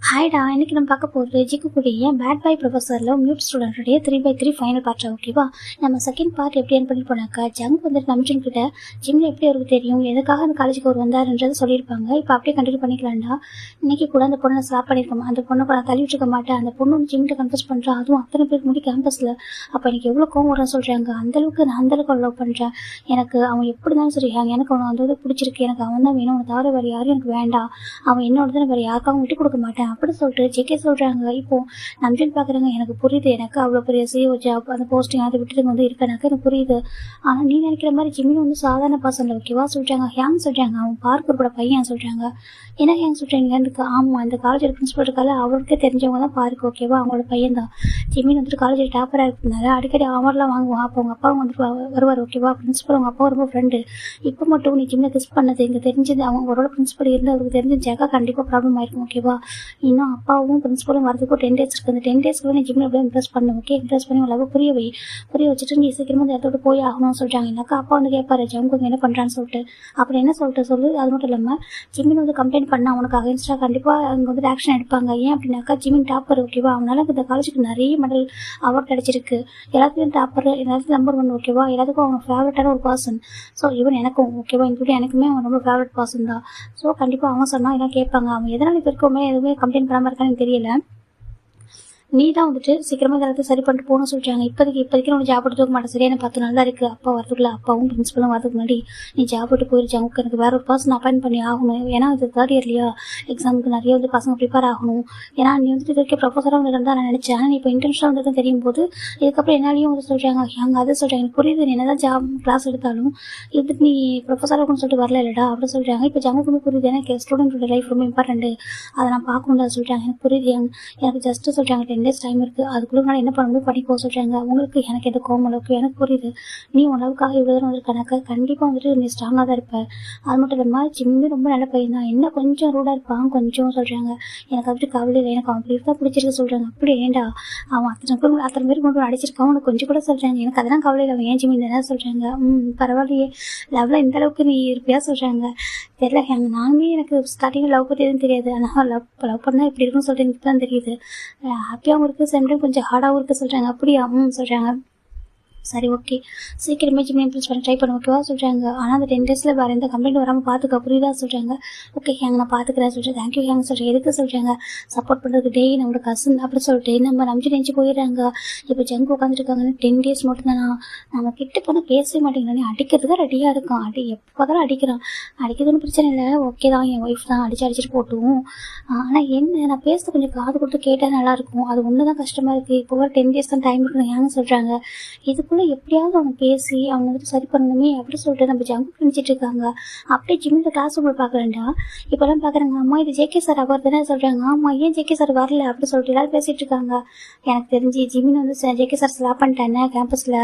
ஹாய்டா, இன்னைக்கு நம்ம பார்க்க போகிறது ஜிக்குக்குடைய பேட் பாய் ப்ரொஃபஸரில் மியூட் ஸ்டூடெண்ட்டுடைய 3/3 ஃபைனல் பார்ட்டா. ஓகேவா? நம்ம செகண்ட் பார்ட் எப்படி என் பண்ணி போனாக்கா, ஜங்க் வந்துட்டு நம்ஜன் கிட்ட ஜிம்மில் எப்படி அவருக்கு தெரியும், எதுக்காக அந்த காலேஜுக்கு அவர் வந்தாருன்றதை சொல்லியிருப்பாங்க. இப்போ அப்படியே கண்டினியூ பண்ணிக்கலாம்டா. இன்னைக்கு கூட அந்த பொண்ணை ஸ்லாப் பண்ணியிருக்கோம், அந்த பொண்ணை கூட தள்ளி விட்டுருக்க மாட்டேன், அந்த பொண்ணு ஜிம்மில் கன்ஃபர்ஸ் பண்ணுறான், அதுவும் அத்தனை பேருக்கு முடி கேம்பஸில். அப்போ எனக்கு எவ்வளோ கோவம் வரும்னு சொல்கிறாங்க. அந்தளவுக்கு நான் அந்தளவுக்கு லவ் பண்ணுறேன். எனக்கு அவன் எப்படி தான் சொல்லியிருக்காங்க, எனக்கு அவனை வந்து பிடிச்சிருக்கு, எனக்கு அவன் தான் வேணும், அவனை தவிர வேறு யாரும் எனக்கு வேண்டாம், அவன் என்னோட தான் வேறு யாருக்காகவும் விட்டு கொடுக்க மாட்டேன் அப்படி சொல்லிட்டு ஜெகே சொல்கிறாங்க. இப்போது நம்ஜன் பார்க்குறாங்க, எனக்கு புரியுது, எனக்கு அவ்வளோ பெரிய சிஓ ஜாப் அந்த போஸ்டிங் அதை விட்டுட்டு வந்து இருக்கனாக்க எனக்கு புரியுது. ஆனால் நீ நினைக்கிற மாதிரி ஜிம்மின் வந்து சாதாரண பர்சனில் ஓகேவா சொல்கிறாங்க. ஹேங் சொல்கிறாங்க, அவன் பார்க்கரோட பையன் சொல்கிறாங்க. ஏன்னா ஹேங் சொல்கிறாங்க இருக்கு. ஆமாம், இந்த காலேஜோட பிரின்சிபல் இருக்கால அவருக்கே தெரிஞ்சவங்க தான் பார்க்கு. ஓகேவா? அவங்களோட பையன் தான். ஜிம்மின் வந்துட்டு காலேஜில் டாப்பராக இருக்கிறதுனால அடிக்கடி அமர்லாம் வாங்குவான். அப்போ அவங்க அப்பாவும் வந்துட்டு வருவார். ஓகேவா? பிரின்சிபல் அவங்க அப்பா ரொம்ப ஃப்ரெண்டு. இப்போ மட்டும் நீ ஜிம்மில் கிஸ் பண்ணது இங்கே தெரிஞ்சது அவங்களோட பிரின்சிபல் இருந்து அவருக்கு தெரிஞ்சாக்கா கண்டிப்பாக ப்ராப்ளம் ஆயிருக்கும். ஓகேவா? இன்னும் அப்பாவும் பிரின்சிபலும் வரதுக்கும் 10 days இருக்குது. அந்த 10 daysக்குள்ள நீ ஜிம்மில் எப்படியும் இம்ப்ரெஸ் பண்ணு. ஓகே? இம்ப்ரெஸ் பண்ணி உள்ள புரிய வச்சுட்டு நீ சீக்கிரமாக அந்த இடத்தோட போய் ஆகணும்னு சொல்கிறாங்க. இல்லைக்கா அப்பா வந்து கேட்பாரு, ஜம்முக்கு என்ன பண்ணுறான்னு சொல்லிட்டு. அப்படி என்ன சொல்லிட்டு சொல்லு. அது மட்டும் இல்லாமல் ஜிம்மின் வந்து கம்ப்ளைண்ட் பண்ணால் அவனுக்கு அகேன்ஸ்டாக கண்டிப்பாக அவங்க வந்து ஆக்ஷன் எடுப்பாங்க. ஏன் அப்படின்னாக்கா ஜிம்மின் டாப்பர். ஓகேவா? அவனால இந்த காலேஜுக்கு நிறைய மெடல் அவார்ட் கிடச்சிருக்கு. எல்லாத்துலேயும் டாப்பர், எல்லாத்துலையும் நம்பர் 1. ஓகேவா? எல்லாத்துக்கும் அவனுக்கு ஃபேவரட்டான ஒரு பர்சன். ஸோ இவன் எனக்கும் ஓகேவா, இன்க்ளூடிங் எனக்குமே அவன் ரொம்ப ஃபேவரட் பர்சன் தான். ஸோ கண்டிப்பாக அவன் சொன்னால் எல்லாம் கேட்பாங்க. அவன் எதனால் இப்போ இருக்கோமே எதுவுமே கம்ப்ளைண்ட் பண்ணாமல் இருக்கான்னு எனக்கு தெரியல. நீ தான் வந்துட்டு சீக்கிரமாக எல்லாத்தையும் சரி பண்ணிட்டு போகணும்னு சொல்லிட்டாங்க. இப்போதைக்கு உனக்கு ஜாப் எடுத்து மாட்டேன். சரியான 10 நாள் தான் இருக்குது. அப்பா வரதுக்குள்ள அப்பாவும் பிரின்சிபலும் வரதுக்கு முன்னாடி நீ ஜாப் விட்டு போயிருச்சு. அவங்க எனக்கு வேற ஒரு பர்சன் அப்பாயின்ட் பண்ணி ஆகணும். ஏன்னா இது 3rd year இல்லையா, எக்ஸாமுக்கு நிறைய வந்து பசங்க ப்ரிப்பேர் ஆகணும். ஏன்னா நீ வந்துட்டு இதுக்கே ப்ரொஃபஸராக வந்து தான் நான் நினச்சேன். ஆனால் நீ இப்போ இன்டர்ன்ஷிப் வந்து தான் தெரியும் போது இதுக்கப்புறம் என்னாலையும் வந்து சொல்கிறாங்க. அவங்க அதை சொல்கிறாங்க, எனக்கு புரியுது, நீ என்ன தான் ஜாப் கிளாஸ் எடுத்தாலும் இதுக்கு நீ ப்ரொஃபஸராக இருக்குன்னு சொல்லிட்டு வரல இல்லடா அப்படி சொல்கிறாங்க. இப்போ ஜம்முக்குமே புரியுது, எனக்கு ஸ்டூடெண்ட்டோட லைஃப் ரொம்ப இம்பார்ட்டன்ட்டு, அதை நான் பார்க்கணுன்னு சொல்லிட்டாங்க. எனக்கு புரியுது, எனக்கு ஜஸ்ட்டு சொல்கிறாங்க 10 days டைம் இருக்குது, அதுக்குள்ளே நான் என்ன பண்ண முடியும் படிக்க சொல்கிறாங்க. உங்களுக்கு எனக்கு எது கோவம் அளவுக்கு எனக்கு புரியுது. நீ உணவுக்காக இவ்வளோ தூரம் வந்துருக்கானாக்கா கண்டிப்பாக வந்துட்டு நீ ஸ்ட்ராங்காக தான் இருப்பேன். அது மட்டும் இல்லாமல் ஜிம்மி ரொம்ப நல்ல பையன் தான். என்ன கொஞ்சம் ரூடாக இருப்பான் கொஞ்சம் சொல்கிறாங்க. எனக்கு அப்படி கவலை இல்லை, எனக்கு அவன் அப்படி தான் பிடிச்சிருக்கு சொல்கிறாங்க. அப்படி ஏண்டா அவன் அத்தனை பேருக்கு கொண்டு அடிச்சிருக்கான் உனக்கு கொஞ்சம் கூட சொல்கிறாங்க. எனக்கு அதெல்லாம் கவலை இல்லை, அவன் ஏன் ஜிம்மி என்ன சொல்கிறாங்க. பரவாயில்லையே, லவ்வில் இந்த அளவுக்கு நீ இருப்பியா சொல்கிறாங்க. தெரியல, நானுமே எனக்கு ஸ்டார்டிங்கில் லவ் பற்றி எதுவும் தெரியாது. ஆனால் லவ் பண்ணால் இப்படி இருக்குன்னு சொல்லிட்டு எனக்கு தான் தெரியுது. ஹாப்பியாகவும் இருக்குது, செம்டைம் கொஞ்சம் ஹார்டாகவும் இருக்குது சொல்கிறாங்க. அப்படியா? சொல்கிறாங்க. சரி ஓகே, சீக்கிரமே ஜிம் இம்ப்ரூவ் பண்ண ட்ரை பண்ண ஓகேவா சொல்கிறாங்க. ஆனால் அந்த 10 daysல வேறு எந்த கம்ப்ளைண்ட் வராமல் பார்த்துக்க புரியுதா சொல்கிறாங்க. ஓகே ஹேங், நான் பார்த்துக்கிறேன் சொல்கிறேன். தேங்க்யூ ஹேங் சொல்கிறேன். எதுக்கு சொல்கிறாங்க, சப்போர்ட் பண்ணுறதுக்கு. டே நம்மளோட கசின் அப்படி சொல்லிட்டு நம்ம நம்பிச்சு போயிடுறாங்க. இப்போ ஜங்கு உட்காந்துருக்காங்கன்னு 10 days மட்டும்தானா, நம்ம கிட்ட போனால் பேசவே மாட்டேங்கிறானே, அடிக்கிறதுக்கு ரெடியாக இருக்கான். எப்போ தான் அடிக்கிறான். அடிக்கிறதுன்னு பிரச்சனை இல்லை, ஓகே தான், என் ஒய்ஃப் தான் அடிச்சுட்டு போட்டும். ஆனால் என்ன, நான் பேசுறது கொஞ்சம் காது கொடுத்து கேட்டால் நல்லாயிருக்கும். அது ஒன்று தான் கஷ்டமாக இருக்குது. இப்போ ஒரு 10 days தான் டைம் இருக்குன்னு ஹேங் சொல்கிறாங்க. இதுக்குள்ளே எப்படியாவது அவங்க பேசி அவங்க வந்துட்டு சரி பண்ணணுமே அப்படி சொல்லிட்டு நம்ம ஜங்கு நினச்சிட்டு இருக்காங்க. அப்படியே ஜிம்மில் கிளாஸ் ரூமில் பார்க்குறேன்டா. இப்போலாம் பார்க்குறாங்க, அம்மா இது ஜேகே சார் அவர் தானே சொல்கிறாங்க. ஆமாம், ஏன் ஜேகே சார் வரல அப்படி சொல்லிட்டு எல்லாரும் பேசிகிட்டு இருக்காங்க. எனக்கு தெரிஞ்சு ஜிம்மின் வந்து ஜேகே சார் ஸ்லாப் பண்ணிட்டானே கேம்பஸில்,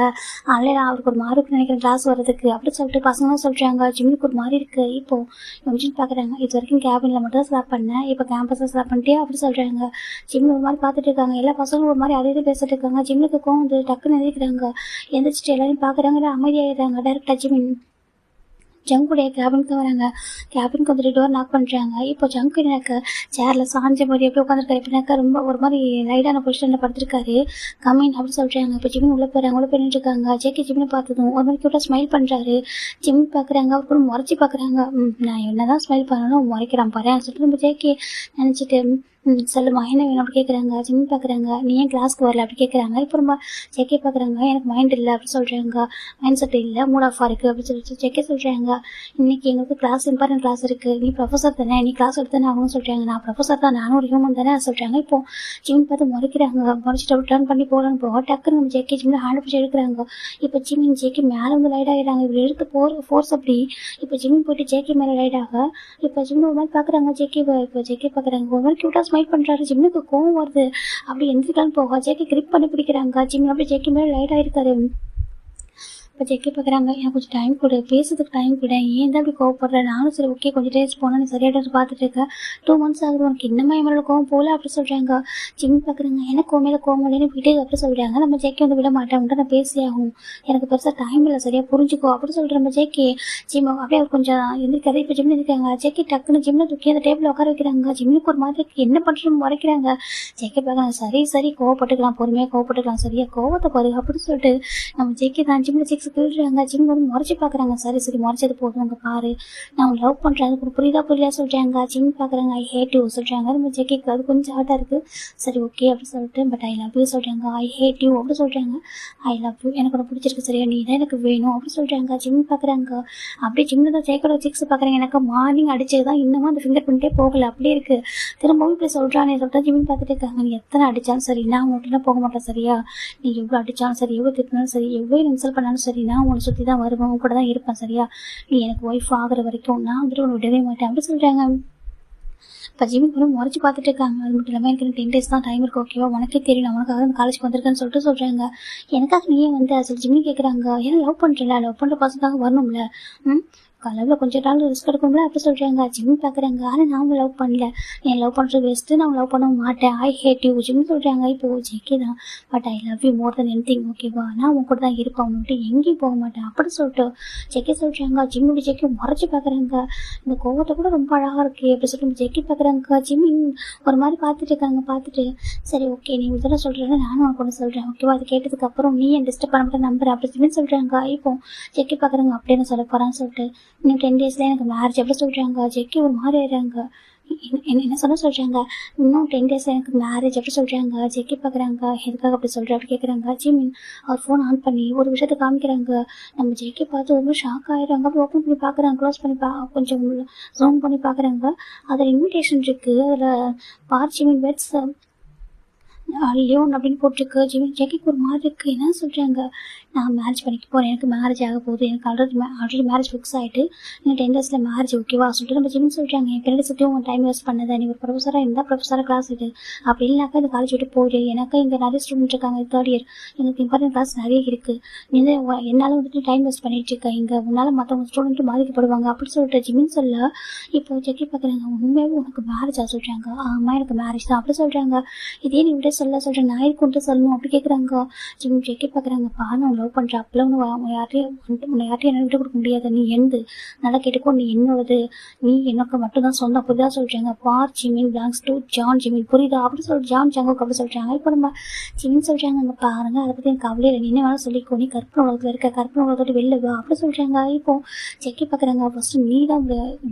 அதனால அவருக்கு ஒரு மாறுக்கு நினைக்கிறேன் கிளாஸ் வர்றதுக்கு அப்படி சொல்லிட்டு பசங்களும் சொல்கிறாங்க. ஜிம்மினுக்கு ஒரு மாதிரி இருக்குது. இப்போது ஜிம் பார்க்குறாங்க, இது வரைக்கும் கேபினில் மட்டும் தான் ஸ்லாப் பண்ணேன், இப்போ கேம்பஸில் ஸ்லாப் பண்ணிட்டே அப்படி சொல்கிறாங்க. ஜிம்மில் ஒரு மாதிரி பார்த்துட்டு இருக்காங்க. எல்லா பசங்களும் ஒரு மாதிரி அதே இது பேசிட்டு இருக்காங்க. ஜிம்முக்கு கோவம் வந்து டக்குன்னு எதிர்க்கிறாங்க. எந்திரிச்சிட்டு எல்லாரையும் பார்க்குறாங்க, அமைதியாகிடுறாங்க. டேரெக்டாக ஜங்குடைய கேபினுக்கு வராங்க. கேபினுக்கு வந்துட்டு டோர் நாக் பண்ணுறாங்க. இப்போ ஜங்கு எனக்கு சேரில் சாஞ்ச மாதிரி எப்படி உட்காந்துருக்காரு, எப்படின்னாக்கா ரொம்ப ஒரு மாதிரி லைட்டான பொசிஷனில் படுத்திருக்காரு. கம்மின் அப்படி சொல்கிறாங்க. இப்போ ஜிம்மின் உள்ளே போகிறாங்க. உள்ளே போயிட்டு இருக்காங்க. ஜேகே ஜிம்மினை பார்த்ததும் ஒரு மாதிரி கிட்ட ஸ்மைல் பண்ணுறாரு. ஜிம்மின் பார்க்குறாங்க, அவர் கூட முறைச்சி பார்க்குறாங்க. நான் என்ன தான் ஸ்மைல் பண்ணணும் முறைக்கிறான் பாரு சொல்லிட்டு நம்ம ஜேகே நினச்சிட்டு சொல்லுமா என்ன வேணும் அப்படி கேட்குறாங்க. ஜிம்மி பார்க்குறாங்க, நீ ஏன் கிளாஸ்க்கு வரல அப்படி கேட்குறாங்க. இப்போ நம்ம ஜேகே பார்க்குறாங்க, எனக்கு மைண்ட் இல்லை அப்படி சொல்கிறாங்க. மைண்ட் செட் இல்லை, மூட் ஆஃபாக இருக்குது அப்படி சொல்லிட்டு ஜேகே சொல்கிறாங்க. இன்றைக்கி எங்களுக்கு கிளாஸ் இம்பார்ட்டன்ட் கிளாஸ் இருக்குது, நீ ப்ரொஃபஸர் தானே, நீ கிளாஸ் எடுத்து தானே ஆகணும்னு சொல்கிறாங்க. நான் ப்ரொஃபஸர் தான், நானும் ஒரு ஹியூமன் தானே சொல்கிறாங்க. இப்போ ஜிம்மி பார்த்து முறைக்கிறாங்க. முறைச்சிட்டு அப்படி டர்ன் பண்ணி போக டக்குன்னு நம்ம ஜேகே ஜிம்மில் ஹேண்ட் பிடிச்சி எடுக்கிறாங்க. இப்போ ஜிம்மி ஜேகே மேலே வந்து லைட் ஆகிடுறாங்க. இப்படி எடுத்து ஃபோர்ஸ் அப்படி இப்போ ஜிம்மி போயிட்டு ஜேகே மேலே லைட் ஆக இப்போ ஜிம்மி ஒரு மாதிரி பார்க்குறாங்க. இப்போ ஜேகே பார்க்குறாங்க, ஒரு மாதிரி க்யூட்டாக ஸ்மைல் பண்ணுறாரு. ஜிம்முக்கு கோவம் வருது. அப்படி எந்திரிக்கலான்னு போக ஜேகே கிரிப் பண்ணி பிடிக்கிறாங்க. ஜிம்மி அப்படி ஜேகே மேலே லைட் ஆகிருக்காரு. இப்போ ஜெக்கி பார்க்குறாங்க, எனக்கு கொஞ்சம் டைம் கொடு, பேசுறதுக்கு டைம் கொடு, ஏன் தான் இப்படி கோவப்படுற? நானும் சரி ஓகே கொஞ்சம் டேஸ் போனால் நீ சரியாட்டு பார்த்துட்டு இருக்க, 2 months ஆகுது, உனக்கு இன்னுமா என் மேலே கோவம் போகல அப்படி சொல்கிறாங்க. ஜிம் பார்க்குறாங்க, எனக்கு உன் மேலே கோவம் இல்லைன்னு வீட்டுக்கு அப்படி சொல்கிறாங்க. நம்ம ஜெக்கி வந்து விட மாட்டேன், உன்ட்ட நான் பேசி ஆகும், எனக்கு பெருசாக டைம் இல்லை, சரியாக புரிஞ்சுக்கோ அப்படி சொல்கிற நம்ம ஜெக்கி. ஜிம் அப்படியே அவர் கொஞ்சம் எந்திரிக்காது. இப்போ ஜிம்னு இருக்காங்க. ஜெக்கி டக்குன்னு ஜிம்மில் தூக்கி அந்த டேபிள் உட்கார வைக்கிறாங்க. ஜிம்முக்கு ஒரு மாதிரி என்ன பண்ணுறோம் மறைக்கிறாங்க. ஜெக்கி பார்க்குறாங்க, சரி சரி கோவப்பட்டுக்கலாம், பொறுமையாக கோவப்பட்டுக்கலாம், சரியா கோவத்தை பாரு அப்படி சொல்லிட்டு நம்ம ஜெக்கி தான் ஜிம்மில் 6 கிள்றாங்க. ஜிம் வந்து முறைச்சி பார்க்குறாங்க. சரி சரி முறைச்சது போதும், அங்கே பாரு நான் லவ் பண்ணுறேன், அதுக்கு புரியுதா சொல்கிறாங்க. ஜிம் பார்க்குறாங்க, ஐ ஹேட் யூ சொல்கிறாங்க. நம்ம ஜெக்கிக்கு அது கொஞ்சம் ஹார்ட்டாக இருக்குது. சரி ஓகே அப்படி சொல்லிட்டு பட் ஐ லவ் யூ சொல்கிறாங்க. ஐ ஹேட் யூ அப்படி சொல்கிறாங்க. ஐ லவ் யூ, எனக்கு ஒன்று பிடிச்சிருக்கு, சரியா நீ தான் எனக்கு வேணும் அப்படி சொல்கிறாங்க. ஜிம் பார்க்குறாங்க, அப்படியே ஜிம்மில் தான் ஜெக்கோட 6 பார்க்குறாங்க. எனக்கு மார்னிங் அடிச்சது தான் இன்னமும் அந்த ஃபிங்கர் பண்ணிட்டே போகலை, அப்படியே இருக்குது. திரும்பவும் இப்படி சொல்கிறானே சொல்லிட்டு ஜிம் பார்த்துட்டு இருக்காங்க. நீ எத்தனை அடித்தாலும் சரி நான் உன்கிட்ட போக மாட்டேன், சரியா நீ எவ்வளோ அடித்தாலும் சரி, எவ்வளோ திட்டினாலும் சரி, எவ்வளோ இன்சல்ட் பண்ணாலும் சரி, நான் உன்னை சுற்றி தான் வருவேன், உன் கூட தான் இருப்பேன், சரியா நீ எனக்கு ஒய்ஃப் ஆகிற வரைக்கும் நான் வந்துட்டு உன்னை விடவே மாட்டேன் அப்படி சொல்கிறாங்க. இப்போ ஜிம்மிக்கு வந்து முறைச்சி பார்த்துட்டு இருக்காங்க. அது மட்டும் இல்லாமல் எனக்கு 10 days தான் டைம் இருக்குது, ஓகேவா உனக்கே தெரியல, உனக்காக அந்த காலேஜுக்கு வந்திருக்கேன்னு சொல்லிட்டு சொல்கிறாங்க. எனக்காக நீயே வந்து சொல்லி ஜிம்மி கேட்குறாங்க. ஏன்னா லவ் பண்ணுறல, லவ் பண்ணுற பசங்களுக்காக வரணும்ல, கலவில் கொஞ்சம் நாள் ரிஸ்க் எடுக்கும்ல அப்படி சொல்கிறாங்க. ஜிம் பார்க்குறாங்க, ஆனால் நான் லவ் பண்ணல, என் லவ் பண்ணுறது பெஸ்ட்டு, நான் லவ் பண்ண மாட்டேன், ஐ ஹேட் யூ ஜிம் சொல்கிறாங்க. இப்போ ஜெக்கி தான் but I love you more then anything, ஓகேவா நான் உன் கூட தான் இருப்பேன், அவனை விட்டு எங்கேயும் போக மாட்டேன் அப்படி சொல்லிட்டு ஜெக்கி சொல்கிறாங்க. ஜிம்முடைய ஜெக்கி முறைச்சி பார்க்குறாங்க. இந்த கோவத்தை கூட ரொம்ப அழகாக இருக்குது அப்படி சொல்லிட்டு ஜெக்கி பார்க்குறாங்க. ஜிம் ஒரு மாதிரி பார்த்துட்டு இருக்காங்க. பார்த்துட்டு சரி ஓகே நீ இதெல்லாம் சொல்கிறேன்னா நானும் உனக்கு ஒன்று சொல்கிறேன், ஓகேவா அது கேட்டதுக்கப்புறம் நீ என் டிஸ்டர்ப் பண்ண மட்டும் நம்புறேன் அப்படி ஜிம்னு சொல்கிறாங்க. இப்போ ஜெக்கி பார்க்குறாங்க, அப்படியே நான் சொல்ல போகிறான்னு சொல்லிட்டு இன்னும் 10 daysல எனக்கு மேரேஜ் அப்படி சொல்கிறாங்க. ஜெக்கி ஒரு மாதிரி ஆயிடுறாங்க. என்ன சொல்கிறாங்க, இன்னும் 10 days எனக்கு மேரேஜ் அப்படி சொல்கிறாங்க. ஜெக்கி பார்க்குறாங்க, எதுக்காக அப்படி சொல்கிற அப்படி கேட்குறாங்க. ஜிம் அவர் ஃபோன் ஆன் பண்ணி ஒரு விஷயத்தை காமிக்கிறாங்க. நம்ம ஜெக்கி பார்த்து ரொம்ப ஷாக் ஆகிடுறாங்க. அப்படி ஓப்பன் பண்ணி பார்க்குறாங்க, க்ளோஸ் பண்ணி கொஞ்சம் ஜூம் பண்ணி பார்க்குறாங்க. அதில் இன்விடேஷன் இருக்குது, அதில் பார் ஜிமின் வெட்ஸ் லியோன் அப்படின்னு போட்டிருக்கு. ஜெக்கிக்கு ஒரு மாதிரி இருக்குது. என்ன சொல்கிறாங்க, நான் மேரேஜ் பண்ணிக்க போகிறேன், எனக்கு மேரேஜ் ஆக போகுது, எனக்கு ஆல்ரெடி மேரேஜ் ஃபிக்ஸ் ஆகிட்டு இன்னும் 10 daysல மேரேஜ், ஓகேவா சொல்லிட்டு நம்ம ஜிம் சொல்கிறாங்க. என் பின்னாடி சுற்றி உங்கள் டைம் வேஸ்ட் பண்ணதை, நீ ஒரு ப்ரொஃபஸராக இருந்தால் ப்ரொஃபஸராக கிளாஸ் இது, அப்படி இல்லைனாக்கா இந்த காலேஜ் விட்டு போயிடு, எனக்கு இங்கே நிறைய ஸ்டூடெண்ட் இருக்காங்க 3rd year, எனக்கு இம்பார்ட்டன்ட் கிளாஸ் நிறைய இருக்குது, நீ என்னால் வந்துட்டு டைம் வேஸ்ட் பண்ணிட்டு இருக்க, இங்கே உன்னால் மற்றவங்க ஸ்டூடெண்ட்டு பாதிக்கப்படுவாங்க அப்படி சொல்லிட்டு ஜிம்மின்னு சொல்ல. இப்போ ஜெக்கி பார்க்குறாங்க, உண்மையாகவே உனக்கு மேரேஜாக சொல்கிறாங்க. ஆமாம் எனக்கு மேரேஜ் தான் அப்படி சொல்கிறாங்க. இதே நீ விட சொல்கிறேன், நான் கொண்டு சொல்லணும் அப்படி கேட்குறாங்க. ஜெக்கி பார்க்குறாங்க, நான் லவ் பண்ணுற அப்பெல்லாம் உன்னை யார்ட்டையும் என்ன விட்டு கொடுக்க முடியாது, நீ எந்து நல்லா கேட்டுக்கோ, நீ என்னோடது, நீ எனக்கு மட்டும்தான் சொந்தம் புரியுதா சொல்கிறாங்க. பார் ஜிமின் பிளாங்ஸ் டு ஜான் ஜிமின் புரியுதா அப்படி சொல்லிட்டு ஜான் ஜாங்கோக்கு அப்படி சொல்கிறாங்க. இப்போ நம்ம ஜிமின் சொல்கிறாங்க, அங்கே பாருங்க அதை பற்றி எனக்கு கவலை இல்லை, நீ என்ன வேணாலும் சொல்லிக்கோ, நீ கற்பனை உலகத்தில் இருக்க, கற்பனை உலகத்தோடு வெளில வா அப்படி சொல்கிறாங்க. இப்போ ஜெக்கி பார்க்குறாங்க, ஃபஸ்ட்டு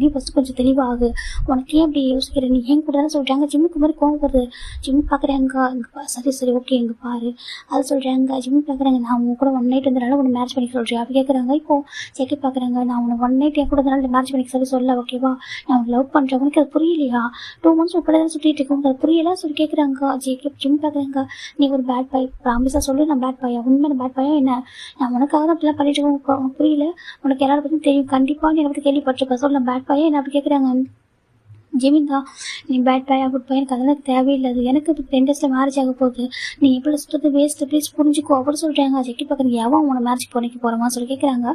நீ ஃபஸ்ட்டு கொஞ்சம் தெளிவாகு, உனக்கு ஏன் அப்படி யோசிக்கிற, நீ ஏன் கூட தான் சொல்கிறாங்க. ஜிம்முக்கு மாதிரி கோவம் வருது. ஜிம் பார்க்குறாங்க, சரி சரி ஓகே இங்கே பாரு அது சொல்கிறாங்க. ஜிம் பார்க்குறாங்க, நான் உன் கூட 1 night வந்தனால உன்னை மேரேஜ் பண்ணிக்க சொல்கிறேன் அப்படி கேட்குறாங்க. இப்போ ஜெக்கி பார்க்குறாங்க, நான் உன்னை 1 night என் கூட வந்தனால மேரேஜ் பண்ணிக்க சொல்ல, ஓகேவா நான் உனக்கு லவ் பண்ணுறேன், உனக்கு அது புரியலையா, 2 months உட்பட தான் சுற்றிட்டு இருக்கேன், அது புரியல சொல்லி கேட்குறாங்க. ஜிம் பார்க்குறாங்க, நீ ஒரு பேட் பாய் ப்ராமிஸாக சொல்லு, நான் பேட் பாயா, உண்மையான பேட் பாயா என்ன, நான் உனக்காக தான் அப்படிலாம் பண்ணிட்டு இருக்கேன், உனக்கு புரியல, உனக்கு எல்லாரை பற்றியும் தெரியும், கண்டிப்பாக நீ என்னை பற்றி கேள்விப்பட்டிருப்ப, சொல்ல நான் பேட் பாயா என்ன அப்படி கேட்குறாங்க. ஜிமின் தான், நீ பேட் பாயா குட் பாய் எனக்கு அதெல்லாம் தேவையில்லை, எனக்கு இப்போ 10 daysல மேரேஜ் ஆக போகுது, நீ எப்படி சுற்றது வேஸ்ட்டு ப்ளீஸ் புரிஞ்சுக்கோ அப்படி சொல்கிறாங்க. ஜெக்கி பார்க்குறீங்க, எவன் உன்னை மேரேஜ் பண்ணிக்க போகிறமா சொல்லி கேட்குறாங்க.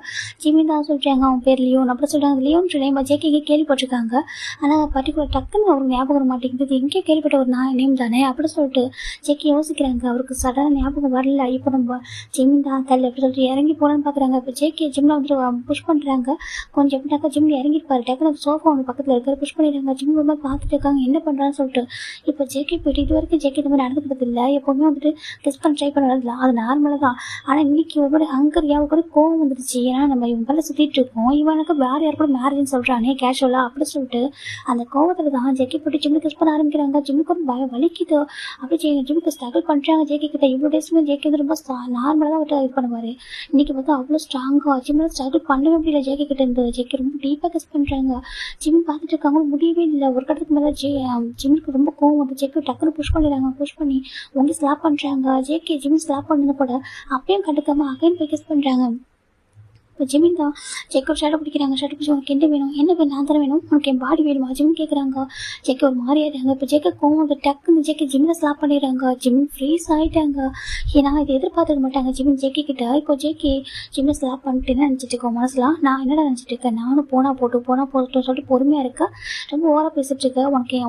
ஜிமின் தான் சொல்கிறாங்க, அவன் பேர் லியோன் அப்படி சொல்கிறாங்க. லியோன் நேம் ஜெக்கி கேள்விப்பட்டிருக்காங்க, ஆனால் பர்டிகுலர் டக்குன்னு அவருக்கு ஞாபகம் வர மாட்டேங்குது, எங்கே கேள்விப்பட்ட ஒரு நேம் தானே அப்படி சொல்லிட்டு ஜெக்கி யோசிக்கிறாங்க. அவருக்கு சடனாக ஞாபகம் வரல. இப்போ நம்ம ஜிமின் தான் தள்ளி அப்படி சொல்லிட்டு இறங்கி போகலான்னு பார்க்குறாங்க. இப்போ ஜெக்கி ஜிம்மில் வந்துட்டு புஷ் பண்ணுறாங்க. கொஞ்சம் எப்படினாக்கா ஜிம்மில் இறங்கிருப்பாரு, டக்குனு சோஃபா ஒன்று பக்கத்தில் இருக்கிற புஷ் பண்ணிடுறாங்க. ஜிம் ரொம்ப பார்த்துட்டு இருக்காங்க, என்ன பண்ணுறான்னு சொல்லிட்டு. இப்போ ஜெக்கி போயிட்டு இது வரைக்கும் ஜெக்கி இந்த மாதிரி நடந்துக்கிறது இல்லை, எப்போவுமே வந்துட்டு கிஸ் பண்ண ட்ரை பண்ணல, அது நார்மலாக தான். ஆனால் இன்னைக்கு ஒரு மாதிரி அங்கரியாவை கூட கோவம் வந்துடுச்சு. ஏன்னா நம்ம இவன் மேலே சுற்றிட்டு இருக்கோம், இவனுக்கு வேறு யார் கூட மேரேஜ்னு சொல்கிறானே கேஷுவலாக அப்படி சொல்லிட்டு அந்த கோவத்தில் தான் ஜெக்கி போட்டு ஜிம்முக்கு கிஸ் பண்ண ஆரம்பிக்கிறாங்க. ஜிம்முக்கு ஒரு பயம் வலிக்குது, அப்படி ஜிம்முக்கு ஸ்ட்ரகிள் பண்ணுறாங்க. ஜெக்கி கிட்ட இவ்வளோ டேஸ்மே ஜெக்கி வந்து ரொம்ப நார்மலாக தான் விட்டு இது பண்ணுவார், இன்னைக்கு பார்த்தா அவ்வளோ ஸ்ட்ராங்காக ஜிம்மில் ஸ்ட்ரகிள் பண்ணவே முடியல. ஜெக்கி கிட்ட இருந்து ஜெக்கி ரொம்ப டீப்பாக கிஸ் பண்ணுறாங்க. ஜிம் பார்த்துட்டு இருக்காங்க, முடியவே இல்லை. ஒரு கட்டத்துக்கு மேலே ஜிம்முக்கு ரொம்ப கோவம் வந்து ஜெக்கி டக்குன்னு புஷ் பண்ணிடுறாங்க. புஷ் பண்ணி உங்க ஸ்லாப் பண்ணுறாங்க. ஜெக்கி ஜிம் ஸ்லாப் பண்ணது கூட அப்பயும் கண்டுக்காம அகைன் போய் கிஸ் பண்ணுறாங்க. இப்போ ஜிமின் தான் ஜெக்கோட ஷர்ட்டை பிடிக்கிறாங்க. ஷர்ட் பிடிச்சி உனக்கு என்ன வேணும், என்ன வேணும், நான் தானே வேணும், உனக்கு என் பாடி வேணுமா ஜிமின் கேட்குறாங்க. ஜெக்க ஒரு மாதிரி ஆயிட்டாங்க. இப்போ ஜெக்க கோவம் வந்து டக்குன்னு ஜெக்க ஜிமினை ஸ்லாப் பண்ணிடுறாங்க. ஜிமின் ஃப்ரீஸ் ஆகிட்டாங்க. ஏன்னா இதை எதிர்பார்த்துக்க மாட்டாங்க ஜிமின் ஜெக்கி கிட்ட. இப்போ ஜெக்கி ஜிமினை ஸ்லாப் பண்ணிட்டு என்ன நினச்சிட்டு இருக்கோம் மனசுலாம், நான் என்னடா நினச்சிட்டு இருக்கேன், நானும் போனால் போட்டுன்னு சொல்லிட்டு பொறுமையாக இருக்கா. ரொம்ப ஓவராக பேசிட்டு இருக்க. உனக்கு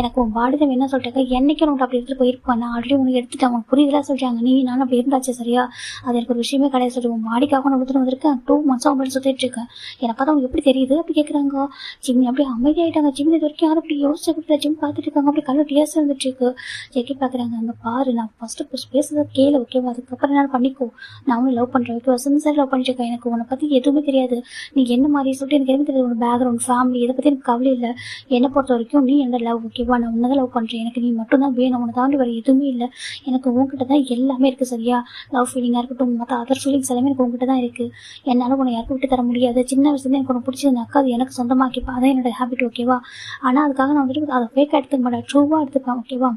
எனக்கு உன் பாடி தான் என்ன சொல்லிட்டு என்னைக்கு உனக்கு அப்படி எடுத்துகிட்டு போயிருப்பான், நான் ஆல்ரெடி உனக்கு எடுத்துட்டேன், உனக்கு புரியுதா சொல்கிறாங்க. நீ நானும் அப்படி இருந்தாச்சு சரியா, அது எனக்கு ஒரு விஷயமே கிடையாது சொல்லி உன் பாடிக்காக நான் கொடுத்துட்டு வந்திருக்கேன். 2 months அப்படின்னு சுற்றிட்டு இருக்கேன். என்னை பார்த்தா அவங்க எப்படி தெரியுது அப்படி கேட்குறாங்க. ஜிம்மி அப்படியே அமைதியாயிட்டாங்க. ஜிம்மி இது வரைக்கும் யாரும் அப்படி யோசிச்சு கொடுத்தா ஜிம் பார்த்துட்டு இருக்காங்க. அப்படி கல்ல டிஎஸ் வந்துட்டு இருக்கு. ஜெக்கி பார்க்குறாங்க. அங்கே பாரு, நான் ஃபர்ஸ்ட்டு பேசுறத கேளு ஓகேவா, அதுக்கப்புறம் என்ன பண்ணிக்கோ, நான் உன்னை லவ் பண்ணுறேன் ஓகேவா, சின்சர் லவ் பண்ணிட்டு இருக்கேன். எனக்கு உன்னை பற்றி எதுவுமே தெரியாது, நீ என்ன மாதிரி சொல்லிட்டு எனக்கு எதுவும் தெரியாது, உன் பேக்ரவுண்ட் ஃபேமிலி இதை பற்றி எனக்கு கவலை இல்லை. என்னை பொறுத்த வரைக்கும் நீ என்ன லவ் ஓகேவா, நான் உன்னை தான் லவ் பண்ணுறேன், எனக்கு நீ மட்டும் தான் வேணும், உன்னை தாண்டி வர எதுவுமே இல்லை, எனக்கு உங்ககிட்ட தான் எல்லாமே இருக்குது சரியா, லவ் ஃபீலிங்காக இருக்கட்டும் மற்ற அதர் ஃபீலிங்ஸ் எல்லாமே எனக்கு உங்ககிட்ட தான் இருக்குது. என்னால் உன்னை யாருக்கும் விட்டு தர முடியாது. சின்ன வயசுலேருந்து எனக்கு ஒன்று பிடிச்சதுனாக்கா அது எனக்கு சொந்தமாக்கிப்பா, அதான் என்னோட ஹேபிட் ஓகேவா. ஆனால் அதுக்காக நான் வந்துட்டு அதை ஃபேக்காக எடுத்துக்க மாட்டேன், ட்ரூவாக எடுத்துப்பேன் ஓகேவா.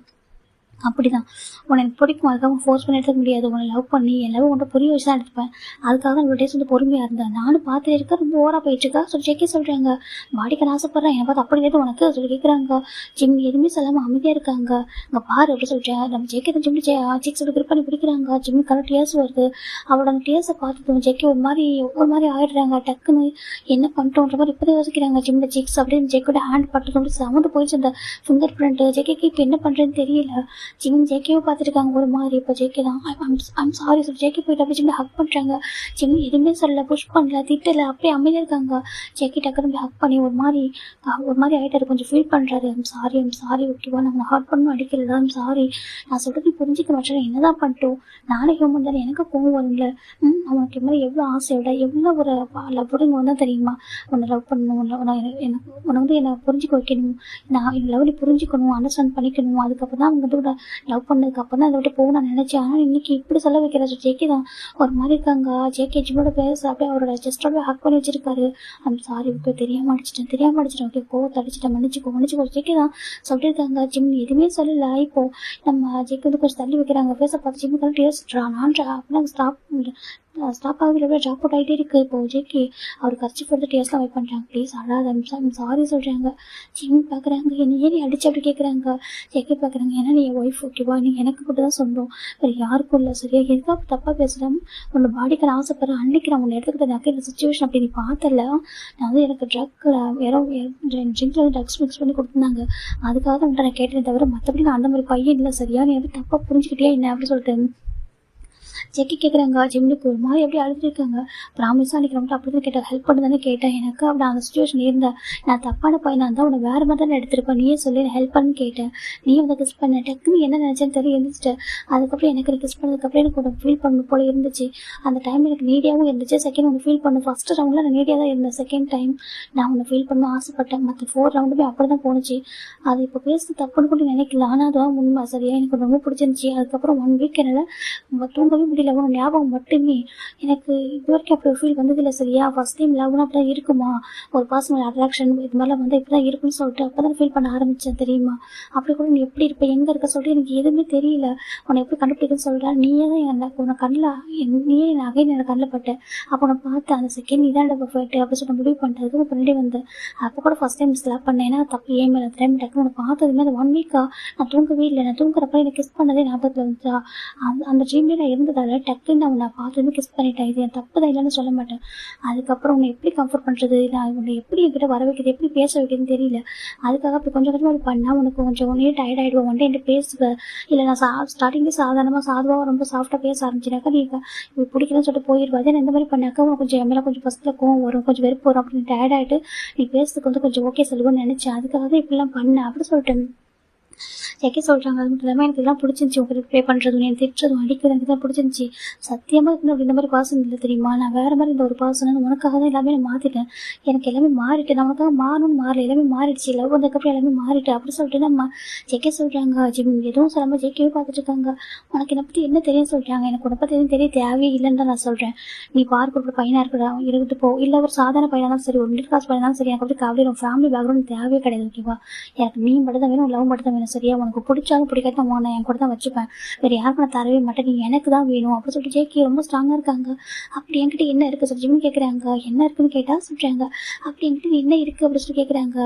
அப்படிதான் உன்னை எனக்கு பிடிக்கும், அதுக்காக ஃபோர்ஸ் பண்ணி எடுத்துக்க முடியாது. உன்னை லவ் பண்ணி எல்லாமே உன்ட்ட புரிய வச்சு தான் எடுத்துப்பேன். அதுக்காக தான் இவ்வளோ டேஸ் வந்து பொறுமையாக இருந்தேன். நானும் பார்த்துட்டு இருக்க ரொம்ப ஓவராக போயிட்டுருக்கா சொல்லி ஜெக்கி சொல்கிறாங்க. பாடிக்கு ஆசைப்பட்றேன், என்னை பார்த்து அப்படி நேற்று உனக்கு சொல்லி கேட்குறாங்க. ஜிம் எதுவுமே சொல்லாமல் அமைதியாக இருக்காங்க. இங்கே பாரு அப்படி சொல்லிட்டேன். நம்ம ஜெக்கி தான் ஜிம்மி சிக்ஸ் சொல்லி கிரிப் பண்ணி பிடிக்கிறாங்க. ஜிம்மி கரெக்ட் டியர்ஸ் வருது. அவளோட அந்த டியர்ஸை பார்த்துட்டு ஜெக்கி ஒரு மாதிரி ஆயிடுறாங்க. டக்குன்னு என்ன பண்ணிட்டோன்ற மாதிரி இப்போதான் யோசிக்கிறாங்க. ஜிம்மில் சிக்ஸ் அப்படின்னு ஜெக்கோட ஹேண்ட் பட்டு சமந்து போயிடுச்சு அந்த ஃபிங்கர் பிரிண்ட். ஜெக்கிக்கு இப்போ என்ன பண்ணுறதுன்னு தெரியல. ஜிம் ஜேக்கியை பார்த்துருக்காங்க ஒரு மாதிரி. இப்போ ஜேக்கி தான் ஐம் சாரி சொல்லி ஜேக்கி போயிட்டு அப்படி ஜிம்மி ஹக் பண்ணுறாங்க. ஜிம்மி எதுவுமே சொல்லலை, புஷ் பண்ணல, திட்டலை, அப்படியே அமைதியாக இருக்காங்க. ஜேக்கி டக்குன்னு ஹக் பண்ணி ஒரு மாதிரி ஆகிட்டாரு. கொஞ்சம் ஃபீல் பண்ணுறாரு. ஐம் சாரி ஓகேவா, நம்ம ஹார்ட் பண்ணணும் அடிக்கிறதா, ஐம் சாரி, நான் சொல்கிறது புரிஞ்சிக்க மாட்டேன், என்ன தான் பண்ணிட்டோம், நானே ஹியூமன் தானே, எனக்கு கோவம் வரும்ல. உனக்கு இது மாதிரி எவ்வளோ ஆசையோட எவ்வளோ ஒரு லவ்வுங்க வந்தால் தெரியுமா, உன்னை லவ் பண்ணணும், எனக்கு உன்னை வந்து என்னை புரிஞ்சிக்க வைக்கணும், நான் என் லவ்லி புரிஞ்சிக்கணும், அண்டர்ஸ்டாண்ட் பண்ணிக்கணும், அதுக்கப்புறம் தான் அவங்க வந்து லவ் பண்ணதுக்கு அப்புறம் தான் அதை விட்டு போக நான் நினைச்சேன். ஆனால் இன்னைக்கு இப்படி சொல்ல வைக்கிற ஜேக்கி தான் ஒரு மாதிரி இருக்காங்க. ஜேகே ஜிம்மோட பேச அப்படியே அவரோட ஜஸ்டோட ஹக் பண்ணி வச்சிருக்காரு. ஐம் சாரி ஓகே, தெரியாம அடிச்சிட்டேன் ஓகே, கோவத்தை அடிச்சிட்டேன், மன்னிச்சுக்கோ ஜேக்கி தான் சொல்லியிருக்காங்க. ஜிம் எதுவுமே சொல்லல. இப்போ நம்ம ஜேக்கி வந்து கொஞ்சம் தள்ளி வைக்கிறாங்க. பேச பார்த்து ஜிம்மு கரெக்ட் யோசிச்சுட்றா, நான் அப்படின்னா ஸ்டாப் ஆகி ட்ராப் அவுட் ஆகிட்டே இருக்குது. இப்போ ஜேக்கி அவர் கர்ச்சி எடுத்து டேஸ்ட்லாம் வெயிட் பண்ணுறாங்க. ப்ளீஸ் அழாத, சாரி சொல்கிறாங்க. ஜிம்மி பார்க்குறாங்க. என்ன ஏன் நீ அடிச்சு அப்படி கேட்குறாங்க. ஜேக்கி பார்க்குறாங்க. ஏன்னா நீ என் ஒய்ஃப் ஓகேவா, நீ எனக்கு மட்டும் தான் சொந்தம், வேறு யாருக்கும் இல்லை சரியா, எதுக்காக தப்பாக பேசுகிறேன், உன்னோட பாடிக்கு நான் ஆசைப்படுறேன், அன்னைக்கு நான் உன்னை எடுத்துக்கிட்ட நக்கை இந்த சுச்சுவேஷன் அப்படி நீ பார்த்தல, நான் வந்து எனக்கு ட்ரிங்கில் வந்து ட்ரக்ஸ் மிக்ஸ் பண்ணி கொடுத்துருந்தாங்க, அதுக்காக தான் நான் கேட்டேன் தவிர மற்றபடி நான் அந்த மாதிரி பையன் இல்லை சரியா, நீ வந்து தப்பாக புரிஞ்சுக்கிட்டியா என்ன அப்படி சொல்லிட்டு ஜெக்கி கேட்குறாங்க. ஜிம்னுக்கு ஒரு மாதிரி எப்படி அழுதுருக்காங்க. ப்ராமிஸாக அன்றைக்கி ரொம்ப அப்படி தான் கேட்டேன், ஹெல்ப் பண்ண தானே கேட்டேன், எனக்கு அப்படி அந்த சுச்சுவேஷன் இருந்தேன், நான் தப்பான பையனாக இருந்தால் உன்னை வேறு மாதிரி தானே எடுத்திருப்பேன், நீயே சொல்லி ஹெல்ப் பண்ணு கேட்டேன், நீ வந்து கிஸ் பண்ண, டக்குன்னு என்ன நினச்சேன்னு தெரிய இருந்துச்சு. அதுக்கப்புறம் எனக்கு கிஸ் பண்ணதுக்கப்புறம் எனக்கு உனக்கு ஃபீல் பண்ண போல இருந்துச்சு. அந்த டைம் எனக்கு நீடியாகவும் இருந்துச்சு. செகண்ட் உனக்கு ஃபீல் பண்ணு, ஃபஸ்ட்டு ரவுண்டில் நான் நீடியாக தான் இருந்தேன், செகண்ட் டைம் நான் உன்னை ஃபீல் பண்ண ஆசைப்பட்டேன், மற்ற 4 ரவுண்டுமே அப்படி தான் போணுச்சு. அது இப்போ பேச தப்புன்னு கூட நினைக்கல, ஆனால் அதுதான் உண்மை சரியா, எனக்கு ரொம்ப பிடிச்சிருந்துச்சி. அதுக்கப்புறம் 1 வீக் என்னால் தூங்கவே முடியல, உன் ஞாபகம் மட்டுமே, எனக்கு இது வரைக்கும் அப்படி ஃபீல் வந்ததில்லை சரியா. ஃபர்ஸ்ட் டைம் லவ்னா அப்படி தான் இருக்குமா, ஒரு பர்சனல் அட்ராக்ஷன் இது மாதிரிலாம் வந்து இப்படி தான் இருக்குன்னு சொல்லிட்டு அப்போ தான் ஃபீல் பண்ண ஆரம்பித்தேன் தெரியுமா. அப்படி கூட நீ எப்படி இருப்ப, எங்கே இருக்க சொல்லிட்டு எனக்கு எதுவுமே தெரியல, உன்னை எப்படி கண்டுபிடிக்குன்னு சொல்கிறேன், நீயே தான் உன்னை கண்ணில் நீயே நகை என்னோட கண்ணில் பட்டேன், அப்போ நான் பார்த்தேன் அந்த செகண்ட் நீ தான் பர்ஃபெக்ட் அப்படி சொல்லிட்டு முடிவு பண்ணிட்டதுக்கு பின்னாடி வந்தேன். அப்போ கூட ஃபஸ்ட் டைம் ஸ்லாப் பண்ணேன், ஏன்னா தப்பு ஏன் மேலே டைம் டக்குன்னு உன்னை பார்த்ததுமே அந்த 1 வீக்காக நான் தூங்கவே இல்லை. நான் தூங்குறப்ப எனக்கு கிஸ் பண்ணதே ஞாபகத்தில் வந்துச்சா, அந்த ட்ரீம்லேயே நான் இருந்ததால் டக்குன்னு நான் பார்த்ததுமே கிஸ் பண்ணிட்டேன். இது என் தப்பு தான் இல்லைன்னு சொல்ல மாட்டேன். அதுக்கப்புறம் உன்னை எப்படி கம்ஃபர்ட் பண்ணுறது, நான் உன்னை எப்படி என்கிட்ட வர வைக்கிறது, எப்படி பேச வைக்கிறதுன்னு தெரியல. அதுக்காக அப்படி கொஞ்சம் கொஞ்சமாக அப்படி பண்ணால் உனக்கு கொஞ்சம் ஒன்றே டயர்ட் ஆகிடுவோம், ஒன்றே என்கிட்ட பேசுவேன். இல்லை நான் ஸ்டார்டிங்லேயே சாதுவாக ரொம்ப சாஃப்டாக பேச ஆரம்பிச்சினாக்கா நீ இப்படி பிடிக்கலன்னு சொல்லிட்டு போயிடுவாது. நான் இந்த மாதிரி பண்ணாக்கா உனக்கு கொஞ்சம் எம்எல்ஏ கொஞ்சம் ஃபஸ்ட்டில் கோவம் வரும், கொஞ்சம் வெறுப்பு வரும், அப்படின்னு டயர்ட் ஆகிட்டு நீ பேசுறதுக்கு வந்து கொஞ்சம் ஓகே சொல்லுவோன்னு நினச்சேன். அதுக்காக தான் இப்படிலாம் பண்ணேன் அப்படி சொல்லிட்டேன். ஜெக்கி சொல்கிறாங்க. அது மட்டும் இல்லாமல் எனக்கு இதெல்லாம் பிடிச்சிருந்துச்சி, உங்களுக்கு ப்ளே பண்ணுறதும் என் திட்டுறதும் அடிக்கிறது எனக்கு தான் பிடிச்சிருந்துச்சி. சத்தியமாக இருக்கணும் அப்படி இந்த மாதிரி பர்சன் இல்லை தெரியுமா, நான் வேறு மாதிரி இந்த ஒரு பர்சன் உனக்காக தான் எல்லாமே நான் மாற்றிட்டேன், எனக்கு எல்லாமே மாறிட்டு, நான் உனக்காக மாறணும்னு மாறல, எல்லாமே மாறிடுச்சு, லவ் வந்ததுக்கப்புறம் எல்லாமே மாறிட்டு அப்படி சொல்லிட்டு நம்ம ஜெக்கி சொல்கிறாங்க. ஜிம் எதுவும் சொல்லாமல் ஜெக்கியே பார்த்துட்டு இருக்காங்க. உனக்கு என்னை பற்றி என்ன தெரியும் சொல்கிறாங்க. எனக்கு உன்னை பற்றி எதுவும் தெரிய தேவையே இல்லைன்னு தான் நான் சொல்கிறேன். நீ பார்க்க பையனாக இருந்துட்டு போ, இல்லை ஒரு சாதாரண பையனாக தான் சரி, ஒரு மிடில் கிளாஸ் பையனாலும் சரி, எனக்கு அப்படி கவலை ஃபேமிலி பேக்ரவுண்ட் தேவையே கிடையாது ஓகேவா. எனக்கு நீ மட்டும் தான் வேணும், லவ் மட்டும் தான் வேணும். வேணும் சரியா, உனக்கு பிடிச்சாலும் பிடிக்காத நான் என் கூட தான் வச்சுப்பேன், வேறு யாருக்கும் நான் தரவே மாட்டேன், நீ எனக்கு தான் வேணும் அப்படின்னு சொல்லிட்டு ஜேகே ரொம்ப ஸ்ட்ராங்காக இருக்காங்க. அப்படி என்கிட்ட என்ன இருக்குது சொல்லி ஜிமின் கேட்குறாங்க. என்ன இருக்குன்னு கேட்டால் சொல்கிறாங்க. அப்படி என்கிட்ட என்ன இருக்குது அப்படின்னு சொல்லி கேட்குறாங்க.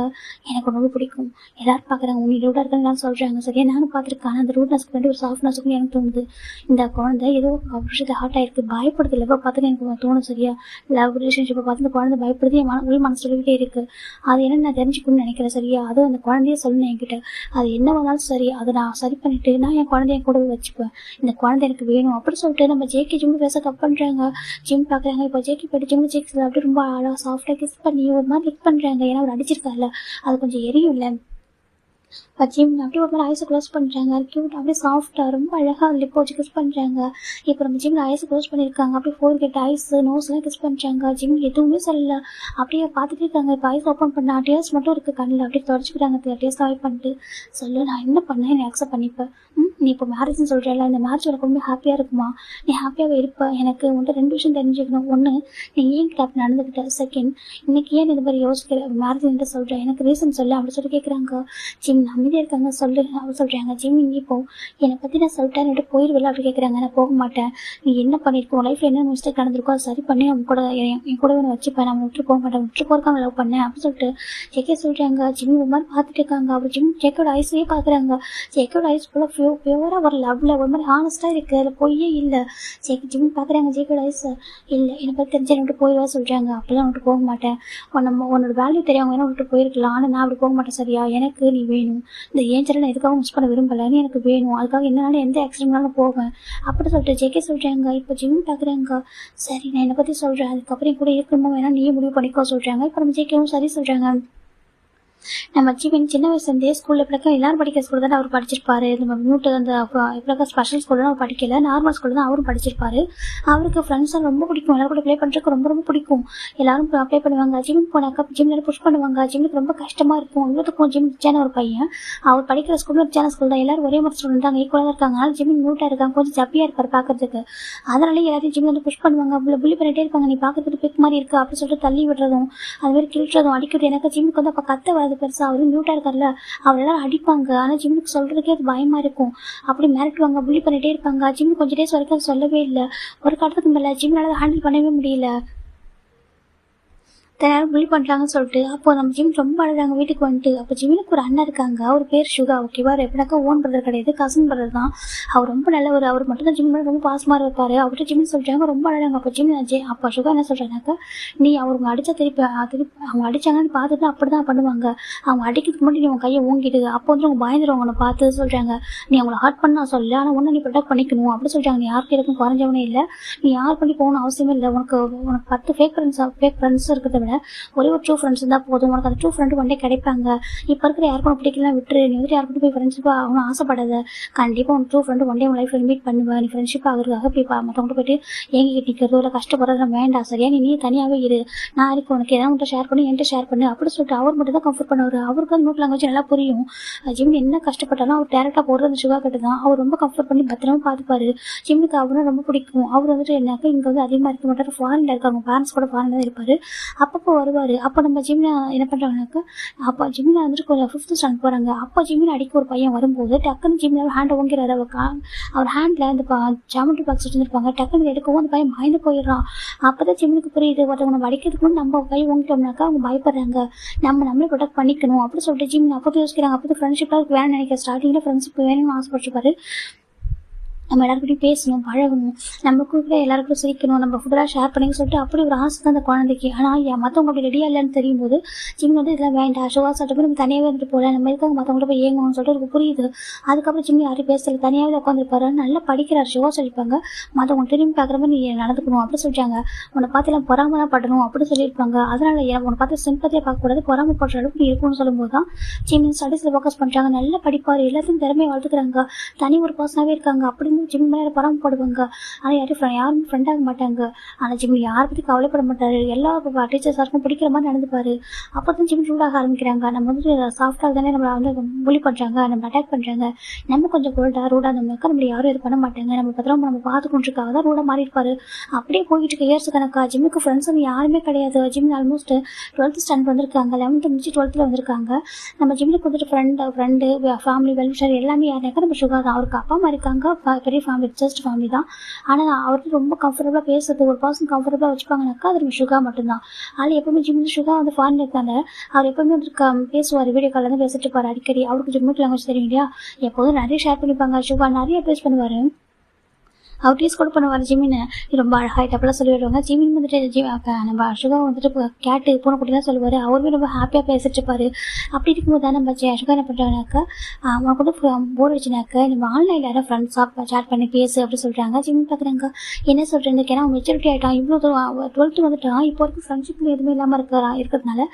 எனக்கு ரொம்ப பிடிக்கும், எல்லாரும் பார்க்குறாங்க, உன் ரூடாக இருக்குன்னு சொல்கிறாங்க சரியா, நானும் பார்த்துருக்கேன். ஆனால் அந்த ரூட்னஸ்க்கு வேண்டி ஒரு சாஃப்ட்னஸ்க்கு எனக்கு தோணுது. இந்த குழந்தை ஏதோ விஷயத்தில் ஹார்ட் ஆகிருக்கு, பயப்படுது லவ்வை பார்த்துட்டு எனக்கு தோணும் சரியா, லவ் ரிலேஷன்ஷிப்பை பார்த்து இந்த குழந்தை பயப்படுது, என் உள் மனசு சொல்லிக்கிட்டே இருக்குது. அது என்ன நான் தெரிஞ்சுக்கணும்னு நினைக்கிறேன் சரியா, அதுவும் அந்த குழந்தைய சொல்லணும் என்கிட்ட. அது என்ன வந்தாலும் சரி, அதை நான் சரி பண்ணிவிட்டு நான் என் குழந்தைய கூடவே வச்சுப்பேன், இந்த குழந்தை எனக்கு வேணும் அப்படி சொல்லிட்டு நம்ம ஜேகே ஜிம் பேச கப் பண்ணுறாங்க. ஜிம் பார்க்குறாங்க. இப்போ ஜேகே போய்ட்டு ஜேக்ஸில் அப்படி ரொம்ப அழகாக சாஃப்டாக கிஸ் பண்ணி ஒரு மாதிரி லிக் பண்ணுறாங்க. ஏன்னா அவர் அடிச்சிருக்காருல்ல, அது கொஞ்சம் எரியும் இல்லை. ஜிம் அப்படியே ஒரு மாதிரி ஐஸை க்ளோஸ் பண்ணுறாங்க. க்யூட் அப்படியே சாஃப்டாக ரொம்ப அழகாக லிப்பை வச்சு கிஸ் பண்ணுறாங்க. இப்போ நம்ம ஜிம்மில் ஐஸை க்ளோஸ் பண்ணியிருக்காங்க. அப்படியே ஃபோர் கெட் ஐஸ் நோஸ்லாம் கிஸ் பண்ணுறாங்க. ஜிம் எதுவுமே சொல்லலை, அப்படியே பார்த்துட்டு இருக்காங்க. இப்போ ஐஸ் ஓப்பன் பண்ண டேஸ்ட் மட்டும் இருக்குது கண்ணில், அப்படியே தொடச்சிக்கிறாங்க. டேஸ்ட் அவாய்ட் பண்ணிட்டு சொல்லு, நான் என்ன பண்ணேன் என்னை அக்செப்ட் பண்ணிப்பேன். நீ இப்போ மேரேஜ்னு சொல்கிறேன்ல, இந்த மேரேஜ் உனக்கு ரொம்ப ஹாப்பியாக இருக்குமா, நீ ஹாப்பியாகவே இருப்ப. எனக்கு உன்ட்ட 2 விஷயம் தெரிஞ்சுக்கணும். ஒன்று, நீ ஏன் அப்படி நடந்துக்கிட்ட. செகண்ட், இன்னைக்கு ஏன் இந்த மாதிரி யோசிக்கிற, மேரேஜ் சொல்கிறேன், எனக்கு ரீசன் சொல்லு அப்படி சொல்லி கேட்குறாங்க. ஜிம் அமைதியாக இருக்காங்க. சொல்லு அவர் சொல்கிறாங்க. ஜிம் நீ இப்போ என்னை பற்றி நான் சொல்லிட்டேன் என்னட்டு போயிடுவில்ல அப்படி கேட்குறாங்க. நான் போக மாட்டேன், நீ என்ன பண்ணியிருக்கோம் லைஃப்பில் என்ன மிஸ்டேக் நடந்திருக்கோ அதை சரி பண்ணி நம்ம கூட என் கூட ஒன்று வச்சுப்பேன், நம்ம விட்டு போக மாட்டேன், விட்டு போகிறக்காக லவ் பண்ணேன் அப்படின்னு சொல்லிட்டு ஜேகே சொல்கிறாங்க. ஜிம் ஒரு மாதிரி பார்த்துட்டு இருக்காங்க. அவர் ஜிம் ஜேக்கோட ஐஸையே பார்க்குறாங்க. ஜேக்கோட ஐஸ் ஃபுல்லாக பியூராக ஒரு லவ்வில் ஒரு மாதிரி ஹானஸ்ட்டாக இருக்குது, அதில் பொய்யே இல்லை. ஜிம் பார்க்குறாங்க. ஜேக்கோட ஐஸ் இல்லை, என்னை பற்றி தெரிஞ்சு என்ன விட்டு போயிடுவா சொல்கிறாங்க. அப்போல்லாம் விட்டு போக மாட்டேன், உன்னோட வேல்யூ தெரியாமல் வேணா விட்டு போயிருக்கலாம், ஆனால் நான் அப்படி போக மாட்டேன் சரியா, எனக்கு நீ வேணும், இந்த ஏஞ்சலை நான் எதுக்காக மிஸ் பண்ண விரும்பலை, நீ எனக்கு வேணும், அதுக்காக என்னாலும் எந்த ஆக்சிடென்ட்னாலும் போவேன் அப்படி சொல்லிட்டு ஜேகே சொல்கிறாங்க. இப்போ ஜிம் பார்க்குறாங்க. சரி நான் என்னை பற்றி சொல்கிறேன், அதுக்கப்புறம் கூட இருக்கணுமோ வேணா நீயே முடிவு பண்ணிக்கோ சொல்கிறாங்க. இப்போ நம்ம ஜேகேவும் சரி சொல்கிறாங்க. நம்ம ஜிவின் சின்ன வயசுலேருந்தே ஸ்கூலில் எப்படிக்கா எல்லாரும் படிக்கிற ஸ்கூல் தானே அவர் படிச்சிருப்பாரு. நம்ம மியூட்டு அந்த எப்படிக்கா ஸ்பெஷல் ஸ்கூலில் அவர் படிக்கல, நார்மல் ஸ்கூலில் தான் அவரும் படிச்சிருப்பாரு. அவருக்கு ஃப்ரெண்ட்ஸாக ரொம்ப பிடிக்கும், எல்லாரும் கூட ப்ளே பண்ணுறதுக்கு ரொம்ப ரொம்ப பிடிக்கும். எல்லாரும் ப்ளே பண்ணுவாங்க. ஜிம்முக்கு போனாக்கா ஜிம்மில் புஷ் பண்ணுவாங்க. ஜிம்முக்கு ரொம்ப கஷ்டமாக இருக்கும். இவ்வளோத்துக்கும் ஜிம் ரிச்சான ஒரு பையன், அவர் படிக்கிற ஸ்கூலில் ரிச்சான ஸ்கூல் தான், எல்லாரும் ஒரே மாதிரி ஸ்டூடெண்ட் தான், ஈக்குவலாக தான் இருக்காங்க. ஆனால் ஜிம்மின் மியூட்டாக இருக்காங்க, கொஞ்சம் ஜப்பியாக இருப்பார் பார்க்கறதுக்கு. அதனாலே எல்லாத்தையும் ஜிம்மில் வந்து புஷ் பண்ணுவாங்க, அவ்வளோ புள்ளி பண்ணிட்டே இருப்பாங்க. நீ பார்க்கறதுக்கு பிக் மாதிரி இருக்குது அப்படின்னு சொல்லிட்டு தள்ளி விடுறதும் அது மாதிரி கிழிச்சதும் அடிக்கிறது. எனக்கு ஜிம்முக்கு வந்து அப்போ கத்த வராது பெருசாக, அவரும் மியூட்டாக இருக்கார்ல, அவர் எல்லாரும் அடிப்பாங்க. ஆனால் ஜிம்முக்கு சொல்கிறதுக்கே அது பயமாக இருக்கும், அப்படி மிரட்டுவாங்க, புள்ளி பண்ணிகிட்டே இருப்பாங்க. ஜிம்மு கொஞ்சம் டேஸ் வரைக்கும் சொல்லவே இல்லை. ஒரு கட்டத்துக்கு மேலே ஜிம்னால் ஹேண்டில் பண்ணவே முடியல, எல்லாரும் புள்ளி பண்ணுறாங்கன்னு சொல்லிட்டு அப்போ நம்ம ஜிம் ரொம்ப அழுறாங்க வீட்டுக்கு வந்துட்டு. அப்போ ஜிம்முக்கு ஒரு அண்ணன் இருக்காங்க, அவர் பேர் சுகா. ஓகேவா, எப்படினாக்கா ஓன் பிரதர் கிடையாது, கசின் பிரதர் தான். அவர் ரொம்ப நல்லவர், அவர் மட்டும் தான் ஜிம் ரொம்ப பாசமாக இருப்பார். அவர்கிட்ட ஜிம்னு சொல்கிறாங்க, ரொம்ப அழுறாங்க. அப்போ ஜிம் அப்போ சுகா என்ன சொல்கிறாங்கனாக்கா, நீ அவங்க அடித்தா திருப்பி அவங்க அடித்தாங்கன்னு பார்த்துட்டு அப்படி தான் பண்ணுவாங்க, அவங்க அடிக்கிறதுக்கு முன்னாடி நீ உன் கையை ஓங்கிட்டு அப்போ வந்து அவங்க பயந்துருவாங்க உன்னை பார்த்து சொல்கிறாங்க. நீ அவங்கள ஹர்ட் பண்ணா சொல்ல, ஆனால் ஒன்று நீ ப்ரொடெக்ட் பண்ணிக்கணும் அப்படி சொல்கிறாங்க. நீ யாருக்கு எதுக்கும் குறைஞ்சவனே இல்லை, நீ யார் பண்ணி போகணும் அவசியமே இல்லை. உனக்கு 10 ஃபேக் ஃப்ரெண்ட்ஸ் இருக்கிறத விட ஒரே ஒரு ட்ரூ ஃப்ரெண்ட்ஸ் இருந்தால் போதும், உனக்கு அந்த ட்ரூ ஃப்ரெண்டு ஒன் டே கிடைப்பாங்க. இப்போ இருக்கிற யாருக்கும் பிடிக்கலாம் விட்டுரு, நீ வந்துட்டு யாருக்கும் போய் ஃப்ரெண்ட்ஷிப்பாக அவனும் ஆசைப்படாத, கண்டிப்பாக உன் ட்ரூ ஃப்ரெண்டு ஒன் டே உன் லைஃப்பில் மீட் பண்ணுவேன். நீ ஃப்ரெண்ட்ஷிப் ஆகிறதுக்காக போய் மற்றவங்க போயிட்டு ஏங்கிட்டு நிற்கிறதோ இல்லை கஷ்டப்படுறதுல வேண்டாம் சரியா, நீ தனியாகவே இரு, நான் இருக்கு உனக்கு எதாவது உன்ட்ட ஷேர் பண்ணி என்கிட்ட ஷேர் பண்ணு அப்படி சொல்லிட்டு அவர் மட்டும் தான் கம்ஃபர்ட் பண்ணுவார். அவருக்கு அந்த நோட் லாங்குவேஜ் நல்லா புரியும். ஜிம் என்ன கஷ்டப்பட்டாலும் அவர் டேரெக்டாக போடுறது சுகா கிட்ட தான், அவர் ரொம்ப கம்ஃபர்ட் பண்ணி பத்திரமா பார்த்துப்பாரு. ஜிம்முக்கு அவரும் ரொம்ப பிடிக்கும். அவர் வந்துட்டு என்னக்கா இங்கே வந்து அதிகமாக இருக்க மாட்டார், ஃபாரினில் இருக்காங்க, பேரண்ட்ஸ் கூட ஃபாரினில் தான் இருப்பார். அப்பப்போ வருவார். அப்போ நம்ம ஜிம்மில் என்ன பண்ணுறாங்கனாக்கா, அப்போ ஜிம்மில் வந்துட்டு கொஞ்சம் 5th ஸ்டாண்டர்ட் போகிறாங்க. அப்போ ஜிம்மில் அடிக்க ஒரு பையன் வரும்போது டக்குன்னு ஜிம்மில் ஹேண்ட் ஓங்கிறாரு. அவர் ஹேண்டில் இந்த ஜாமெட்ரி பாக்ஸ் வச்சுருப்பாங்க, டக்குன்னு எடுக்கவும் அந்த பையன் பயந்து போயிடுறான். அப்போ தான் ஜிம்முக்கு புரியுது, ஒருத்தவங்க நம்ம அடிக்கிறதுக்கு முன்னாடி நம்ம கை ஓங்கிட்டோம்னாக்கா அவங்க பயப்படுறாங்க, நம்மளே ப்ரொடெக்ட் பண்ணிக்கணும் அப்படி சொல்லிட்டு ஜிம் அப்போ யோசிக்கிறாங்க. அப்போ ஃப்ரெண்ட்ஷிப்பாக வேணும்னு நினைக்கிற ஸ்டார்டிங்கில் ஃப்ரெண்ட்ஷிப் வேணும்னு ஆசைப்பட்டுருப்பாரு. நம்ம எல்லாருக்கிட்டையும் பேசணும், பழகணும், நம்மளுக்குள்ள எல்லாருக்கும் சிரிக்கணும், நம்ம ஃபுட்டெல்லாம் ஷேர் பண்ணின்னு சொல்லிட்டு அப்படி ஒரு ஆசை தான் அந்த குழந்தைக்கு. ஆனால் மற்றவங்க அப்படி ரெடியாக இல்லைன்னு தெரியும் போது ஜிம் வந்து இதெல்லாம் வேண்டாம், ஷோவா சொல்லிட்டு போய் நம்ம தனியாகவே வந்துட்டு போகல, நம்ம இருக்காங்க மற்றவங்கள்ட்ட போய் ஏங்கணும்னு சொல்லிட்டு எனக்கு புரியுது. அதுக்கப்புறம் ஜிம் யாரும் பேசல, தனியாகவே உட்காந்துருப்பாரு, நல்லா படிக்கிறார். ஷோவா சொல்லியிருப்பாங்க, மற்றவங்க திரும்பி பார்க்குற மாதிரி நீ நடந்துக்கணும் அப்படி சொல்லிட்டாங்க. உன்னை பார்த்து எல்லாம் பொறாம தான் படணும் அப்படி சொல்லியிருப்பாங்க. அதனால உன்னை பார்த்து சிம்பத்தியாக பார்க்கக்கூடாது, பொறாமப்படுற அளவுக்கு நீ இருக்கும்னு சொல்லும்போது தான் ஜிம் ஸ்டடீஸில் ஃபோக்கஸ் பண்ணுறாங்க. நல்லா படிப்பார், எல்லாத்தையும் திறமையை வளர்த்துக்கிறாங்க, தனி ஒரு பர்சனாகவே இருக்காங்க. அப்படின்னு ஜிம் மேலே பராமப்படுவாங்க. ஆனால் யாரும் ஃப்ரெண்ட் ஆக மாட்டாங்க. ஆனால் ஜிம் யாரை பற்றி கவலைப்பட மாட்டாரு. எல்லா டீச்சர்ஸாருக்கும் பிடிக்கிற மாதிரி நடந்துப்பாரு. அப்போ தான் ஜிம் ரூடாக ஆரம்பிக்கிறாங்க. நம்ம சாஃப்டாக தானே நம்மளை புலி பண்ணுறாங்க, நம்ம அட்டாக் பண்ணுறாங்க. நம்ம கொஞ்சம் கோல்டாக ரூடாக இருந்தோம்னாக்கா நம்மளை யாரும் இது பண்ண மாட்டாங்க. நம்ம பத்திரமா நம்ம பார்த்துக்கொண்டிருக்காக தான் ரூடாக மாறி இருப்பாரு. அப்படியே போயிட்டு இருக்க இயர்ஸ் கணக்கா ஜிம்முக்கு ஃப்ரெண்ட்ஸ் யாருமே கிடையாது. ஜிம் ஆல்மோஸ்ட் 12th ஸ்டாண்டர்ட் வந்திருக்காங்க, 11th முடிச்சு 12th வந்திருக்காங்க. நம்ம ஜிம்முக்கு வந்துட்டு ஃப்ரெண்டு ஃபேமிலி வெல்விஷர் எல்லாமே யாருனாக்கா நம்ம சுகா தான். அவருக்கு அப்பா அம்மா இருக்காங்க, பெரிய ஃபேமிலி, ஜஸ்ட் ஃபேமிலி தான். ஆனால் அவருக்கு ரொம்ப கம்ஃபர்டபுளாக பேசுறது, ஒரு பர்சன் கம்ஃபர்டபுளாக வச்சுப்பாங்கனாக்கா அது நம்ம சுகா மட்டும்தான். அதில் எப்பவுமே ஜிம் சுகா ஃபாரின் இருக்காங்க. அவர் எப்பவுமே வந்து பேசுவார், வீடியோ காலில் வந்து பேசிட்டு இருப்பார் அடிக்கடி. அவருக்கு ஜிம்முக்கு லாங்குவேஜ் தெரியும் இல்லையா, எப்போதும் நிறைய ஷேர் பண்ணிப்பாங்க. சுகா நிறைய அட்வைஸ் பண்ணுவார். அவர் டீஸ் கூட பண்ணுவார். ஜிமின்னு ரொம்ப அழகாயிட்டு அப்பெல்லாம் சொல்லி விடுவாங்க. ஜிமின் வந்துட்டு நம்ம சுகா வந்துட்டு கேட்டு பூனை குட்டி தான் சொல்லுவார். அவருமே ரொம்ப ஹாப்பியாக பேசிட்டு இருப்பாரு. அப்படி இருக்கும்போது தான் நம்ம சுகா என்ன பண்ணுறாங்கனாக்கா, அவன் கூட போர் அடிச்சுனாக்கா நம்ம ஆன்லைனில் யாரும் ஃப்ரெண்ட்ஸாக சேட் பண்ணி பேசு அப்படி சொல்கிறாங்க. ஜிமின் பார்க்குறாங்க, என்ன சொல்கிறேன், ஏன்னா அவன் மெச்சூரிட்டி ஆகிட்டான், இவ்வளோ தூரம் 12th வந்துட்டான். இப்போ வரைக்கும் ஃப்ரெண்ட்ஷிப்பில் எதுவுமே இல்லாமல் இருக்கிறதுனால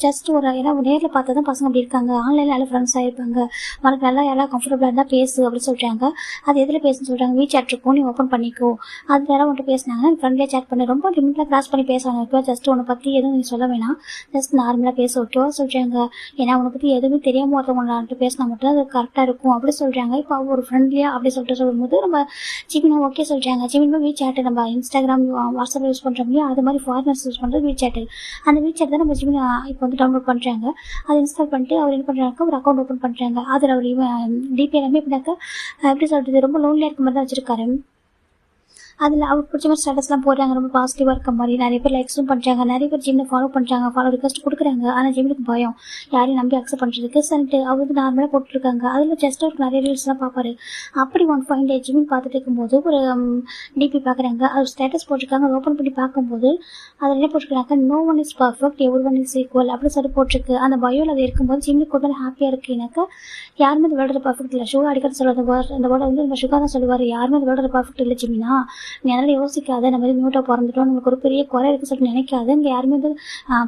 ஜஸ்ட் ஏன்னா நேரில் பார்த்தா தான் பசங்க அப்படி இருக்காங்க, ஆன்லைனில் யாரும் ஃப்ரெண்ட்ஸ் ஆகிருப்பாங்க, உனக்கு நல்லா யாரும் கம்ஃபர்டபுளாக இருந்தால் பேசு அப்படின்னு சொல்கிறாங்க. அது எதில் பேசுன்னு சொல்கிறாங்க, வீச் நீ ஓப்பன் பண்ணிக்கோ, அது வேற உன்ட்டு பேசினாங்கன்னா ஃப்ரெண்ட்லியாக சேட் பண்ணி ரொம்ப லிமிட்லாம் கிராஸ் பண்ணி பேசுவாங்க. ஓகேவா, ஜஸ்ட் உன்னை பற்றி எதுவும் நீ சொல்ல வேணாம், ஜஸ்ட் நார்மலாக பேச ஓகேவா சொல்கிறாங்க. ஏன்னா உன்னை பற்றி எதுவுமே தெரியாமல் ஒருத்தவங்கள்ட்ட பேசினா மட்டும் அது கரெக்டாக இருக்கும் அப்படி சொல்கிறாங்க. இப்போ ஒரு ஃப்ரெண்ட்லியாக அப்படி சொல்லும்போது நம்ம ஜிமினும் ஓகே சொல்கிறாங்க. ஜிமினுமே வீ சேட்டு நம்ம இன்ஸ்டாகிராம் வாட்ஸ்அப் யூஸ் பண்ணுறோம் இல்லையா, அது மாதிரி ஃபாரினர்ஸ் யூஸ் பண்ணுறது வீ சேட்டு. அந்த வீ சேட் தான் நம்ம ஜிமின் இப்போ வந்து டவுன்லோட் பண்ணுறாங்க. அதை இன்ஸ்டால் பண்ணிட்டு அவர் என்ன பண்ணுறாங்க, ஒரு அக்கௌண்ட் ஓப்பன் பண்ணுறாங்க. அதில் அவர் டிபி எல்லாமே இப்படினாக்கா எப்படி சொல்கிறது, ரொம்ப லோன்லியாக இருக்க மாதிரி தான் வச்சுருக்காரு. அதில் அவருக்கு பிடிச்ச மாதிரி ஸ்டேட்டஸ்லாம் போடுறாங்க, ரொம்ப பாசிட்டிவாக இருக்க மாதிரி. நிறைய பேர் லைக்ஸும் பண்ணுறாங்க, நிறைய பேர் ஜிம்மில் ஃபாலோ பண்ணுறாங்க, ஃபாலோ ரிக்வெஸ்ட் கொடுக்குறாங்க. ஆனால் ஜிம்முக்கு பயம் யாரையும் நம்பி அக்செப்ட் பண்ணுறதுக்கு. சரிட்டு அவர் வந்து நார்மலாக போட்டுருக்காங்க. அதில் ஜஸ்ட் ஒரு நிறைய ரீல்ஸ்லாம் பார்ப்பாரு. அப்படி ஒன் ஃபைன் டே ஜிம்மின் பார்த்துட்டு இருக்கும்போது ஒரு டிபி பார்க்குறாங்க, அவர் ஸ்டேட்டஸ் போட்டிருக்காங்க. ஓப்பன் பண்ணி பார்க்கும்போது அதில் என்ன போட்டிருக்காங்க, no one is perfect, everyone is equal அப்படி சொல்லி போட்டிருக்கு. அந்த பயோவில் அது இருக்கும்போது ஜிம்முக்கு ஒரு ஹாப்பியாக இருக்குனாக்கா, யாருமே இந்த வேர்ல்டு பர்ஃபெக்ட் இல்லை. சுகா அடிக்கடி சொல்லுவார், அந்த வேர்டை வந்து நம்ம சுகா தான் சொல்லுவார், யாருமே இந்த வேர்ல்டு பர்ஃபெக்ட் இல்லை ஜிம்மினா, நீ அதனால் யோசிக்காத, இந்த மாதிரி நியூட்டாக பிறந்துட்டோம், நமக்கு ஒரு பெரிய குறை இருக்குது சொல்லிட்டு நினைக்காது. இங்கே யாருமே வந்து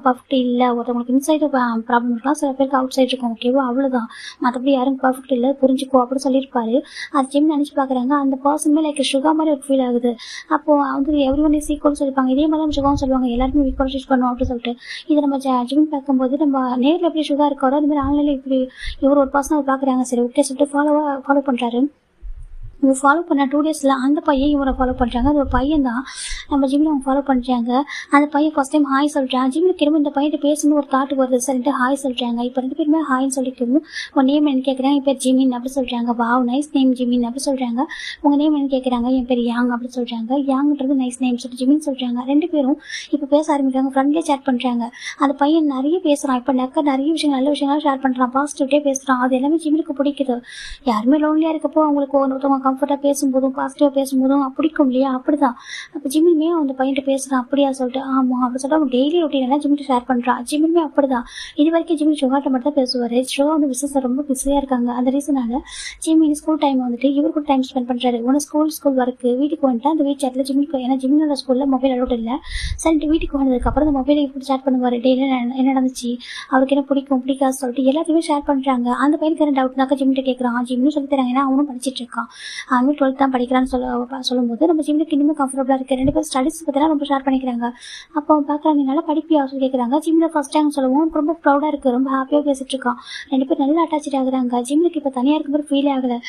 பர்ஃபெக்ட் இல்லை. ஒருத்தவங்களுக்கு இன்சைடு ப்ராப்ளம் இருக்கலாம், சில பேருக்கு அவுட் சைடு இருக்கும். ஓகேவா, அவ்வளோதான், மற்றபடி யாரும் பர்ஃபெக்ட் இல்லை, புரிஞ்சுக்கோ அப்படின்னு சொல்லியிருப்பாரு. அது ஜிம் நினச்சி பார்க்குறாங்க, அந்த பர்சனுமே லைக் சுகா மாதிரி ஒரு ஃபீல் ஆகுது. அப்போது வந்து எவ்ரி ஒன் இஸ் ஈக்குவல் சொல்லியிருப்பாங்க. இதே மாதிரி நம்ம சுகாவும் சொல்லுவாங்க, எல்லாருமே ஈக்குவல் ட்ரீட் பண்ணணும் அப்படின்னு சொல்லிட்டு. இதை நம்ம ஜிம் பார்க்கும்போது நம்ம நேரில் எப்படி சுகா இருக்காரோ அதுமாதிரி ஆன்லைனில் இப்படி இவர் ஒரு பர்சன் அவர் பார்க்குறாங்க. சரி ஓகே சொல்லிட்டு ஃபாலோ பண்ணுறாரு. இவர் ஃபாலோ பண்ண 2 டேஸில் அந்த பையன் இவரை ஃபாலோ பண்ணுறாங்க. அது ஒரு பையன் தான் நம்ம ஜிம்மில் அவங்க ஃபாலோ பண்ணுறாங்க. அந்த பையன் ஃபஸ்ட் டைம் ஹாய் சொல்கிறான். ஜிம்மில் திரும்ப இந்த பையன் பேசணும்னு ஒரு தாட்டு வருது, சரிட்டு ஹாய் சொல்கிறாங்க. இப்போ 2 பேருமே ஹாய்ன்னு சொல்லிக்கணும். உங்கள் நேம் என்ன கேட்குறாங்க, என் பேர் ஜிமின் அப்படி சொல்கிறாங்க. வாவ் நைஸ் நேம் ஜிமின் அப்படி சொல்கிறாங்க. உங்கள் நேம் என்ன கேட்குறாங்க, என் பேர் யாங் அப்படி சொல்கிறாங்க. யாங்கிறது நைஸ் நேம் சொல்லிட்டு ஜிமின் சொல்கிறாங்க. 2 பேரும் இப்போ பேச ஆரம்பிக்கிறாங்க, ஃப்ரெண்ட்லியாக சேட் பண்ணுறாங்க. அந்த பையன் நிறைய பேசுகிறான். இப்போ நிறைய விஷயங்கள் நல்ல விஷயங்கள் ஷேர் பண்ணுறான், பாசிட்டிவிட்டியாக பேசுகிறான். அது எல்லாமே ஜிமினுக்கு பிடிக்குது. யாருமே லோன்லியாக இருக்கப்போ அவங்களுக்கு ஒருத்தவங்க கம்ஃபர்ட்டாக பேசும்போதும் பாசிட்டிவாக பேசும்போதும் பிடிக்கும் இல்லையா, அப்படி தான். அப்போ ஜிம்மினுமே அந்த பையன்ட்டு பேசுகிறான். அப்படியா சொல்லிட்டு ஆமாம் அப்படி சொல்லிட்டு அவங்க டெய்லி ரொட்டீனெல்லாம் ஜிம்மிட்டு ஷேர் பண்ணுறான். ஜிம்மினுமே அப்படி தான். இது வரைக்கும் ஜிம்மின் சுகாட்ட மட்டும் தான் பேசுவார். சுகா வந்து பிஸ்னஸில் ரொம்ப பிஸியாக இருக்காங்க. அந்த ரீசனால் ஜிம்மின் ஸ்கூல் டைம் வந்துட்டு இவர் கூட டைம் ஸ்பெண்ட் பண்ணுறாரு. ஒன்று ஸ்கூல் ஒர்க்கு வீட்டுக்கு வந்துட்டு அந்த வீட் சேட்டில் ஜிம்மினுக்கு, ஏன்னா ஜிம்மினோட ஸ்கூலில் மொபைல் அலோட் இல்லை. சரிட்டு வீட்டுக்கு வந்ததுக்கப்புறம் அந்த மொபைலை இப்படி ஷேர் பண்ணுவார். டெய்லி என்ன நடந்துச்சு, அவருக்கு என்ன பிடிக்கும் பிடிக்காது சொல்லிட்டு எல்லாத்தையுமே ஷேர் பண்ணுறாங்க. அந்த பையனுக்கு என்ன டவுட்னாக்கா ஜிம்மிட்ட கேட்குறான். ஜிம்னு சொல்லி தராங்க, ஏன்னா அவனும் படிச்சுட்டு இருக்கான். அவனும் 12th தான் படிக்கிறான்னு சொல்லும்போது நம்ம ஜிம்முக்கு இன்னுமே கம்ஃபர்டபுளாக இருக்குது. 2 பேரும் ஸ்டடீஸ் பற்றிலாம் ரொம்ப ஷேர் பண்ணிக்கிறாங்க. அப்போ பார்க்குறாங்க, நல்லா படிப்பியா சொல்லி கேட்குறாங்க. ஜிம்மில் ஃபஸ்ட் டைம் சொல்லுவோம், ரொம்ப ப்ரௌடாக இருக்குது, ரொம்ப ஹாப்பியாக பேசிட்டு இருக்கான். 2 பேரும் நல்லா அட்டாச் ஆகுறாங்க. ஜிம்முக்கு இப்போ தனியாக இருக்கும்போது ஃபீலே ஆகலை.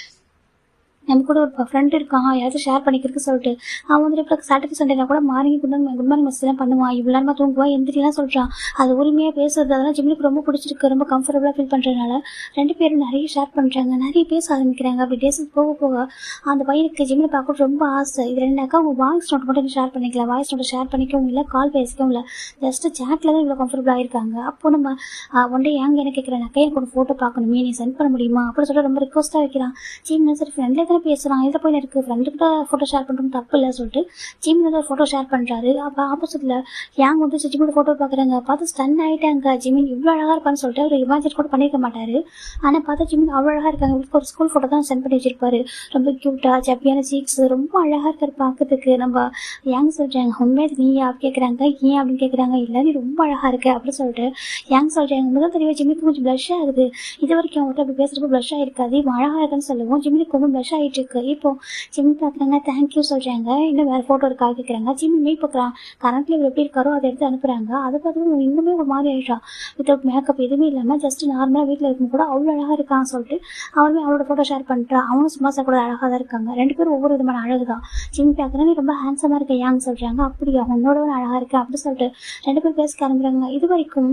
நம்ம கூட ஒரு ஃப்ரெண்ட் இருக்கான், யாராச்சும் ஷேர் பண்ணிக்கிறதுக்கு சொல்லிட்டு. அவன் வந்துட்டு இப்போ சாட்டர்டே சண்டேனா கூட மார்னிங் குட் மார்னிங் மெசேஜ்லாம் பண்ணுவான், இவ்வளோ நேரமாக தூங்குவான், எந்திரிலாம் சொல்கிறான். அது உரிமையாக பேசுறது, அதெல்லாம் ஜிம்முக்கு ரொம்ப பிடிச்சிருக்கு, ரொம்ப கம்ஃபர்டபுளாக ஃபீல் பண்ணுறதுனால 2 பேரும் நிறைய ஷேர் பண்ணுறாங்க, நிறைய பேச ஆரம்பிக்கிறாங்க. அப்படி டேஸ் போக அந்த பையனுக்கு ஜிம்மில் பார்க்க ரொம்ப ஆசை. இது என்னக்கா உங்கள் வாய்ஸ் நோட் மட்டும் ஷேர் பண்ணிக்கலாம், வாய்ஸ் நோட்டை ஷேர் பண்ணிக்கவும் இல்லை, கால் பேசிக்கவும் இல்லை, ஜஸ்ட்டு சேட்டில் தான் இவ்வளோ கம்ஃபர்டபுளாக இருக்காங்க. அப்போ நம்ம ஒன் டே ஏங்க என்ன கேட்குறேன், எனக்கு ஒரு ஃபோட்டோ பார்க்கணுமே, நீ சென்ட் பண்ண முடியுமா அப்படின்னு சொல்லிட்டு ரொம்ப ரிக்வஸ்ட்டாக வைக்கிறான். ஜிம் சரி ஃப்ரெண்ட்லேயே தானே பேசுகிறான், இதில் போய் இருக்குது, ஃப்ரெண்டுக்கிட்ட ஃபோட்டோ ஷேர் பண்ணுறது தப்பு இல்லை சொல்லிட்டு ஜிம்மில் ஒரு ஃபோட்டோ ஷேர் பண்ணுறாரு. அப்போ ஆப்போசிட்டில் யாங் வந்து ஜிம்மோட ஃபோட்டோ பார்க்குறாங்க. பார்த்து ஸ்டன் ஆகிட்டாங்க. ஜிமின் இவ்வளோ அழகாக இருப்பான்னு சொல்லிட்டு அவர் இமேஜின் கூட பண்ணியிருக்க மாட்டார். ஆனால் பார்த்தா ஜிமின் அவ்வளோ அழகாக இருக்காங்க. ஒரு ஸ்கூல் ஃபோட்டோ தான் சென்ட் பண்ணி வச்சிருப்பாரு. ரொம்ப க்யூட்டாக சப்பியான சீக்ஸ், ரொம்ப அழகாக இருக்கார் பார்க்கறதுக்கு. நம்ம யாங் சொல்கிறாங்க, உண்மையாக நீயா கேட்குறாங்க, ஏன் அப்படின்னு கேட்குறாங்க. இல்லை நீ ரொம்ப அழகாக இருக்க அப்படின்னு சொல்லிட்டு யாங் சொல்கிறாங்க. முதல் தெரியவே ஜிம்மிக்கு கொஞ்சம் ப்ளஷ் ஆகுது. இது வரைக்கும் அவங்கள்ட்ட அப்படி பேசுகிறப்ப ப்ளஷ் ஆகிருக்காது. இவன் அழகாக இருக்குன்னு சொல்லுவோம், ஜிம்மிக்கு கொஞ்சம் ப்ளஷ் ஆகி ஆகிட்டு இருக்கு. இப்போ ஜிம் பார்க்குறாங்க, தேங்க்யூ சொல்கிறாங்க. இன்னும் வேறு ஃபோட்டோ இருக்கா கேட்குறாங்க. ஜிம்மியுமே இப்போ கரண்ட்லி இவர் எப்படி இருக்காரோ அதை எடுத்து அனுப்புகிறாங்க. அதை பார்த்து இன்னுமே ஒரு மாதிரி ஆகிடுறா. வித்தவுட் மேக்கப் எதுவுமே இல்லாமல் ஜஸ்ட் நார்மலாக வீட்டில் இருக்கும் கூட அவ்வளோ அழகாக இருக்கான்னு சொல்லிட்டு அவருமே அவளோட ஃபோட்டோ ஷேர் பண்ணுறா. அவனும் சும்மா சார் கூட அழகாக தான் இருக்காங்க. 2 பேரும் ஒவ்வொரு விதமான அழகு தான். ஜிம் பார்க்குறேன், நீ ரொம்ப ஹேண்ட்ஸமாக இருக்க யாங் சொல்கிறாங்க. அப்படியா, உன்னோட அழகாக இருக்கு அப்படி சொல்லிட்டு 2 பேர் பேச ஆரம்பிக்கிறாங்க. இது வரைக்கும்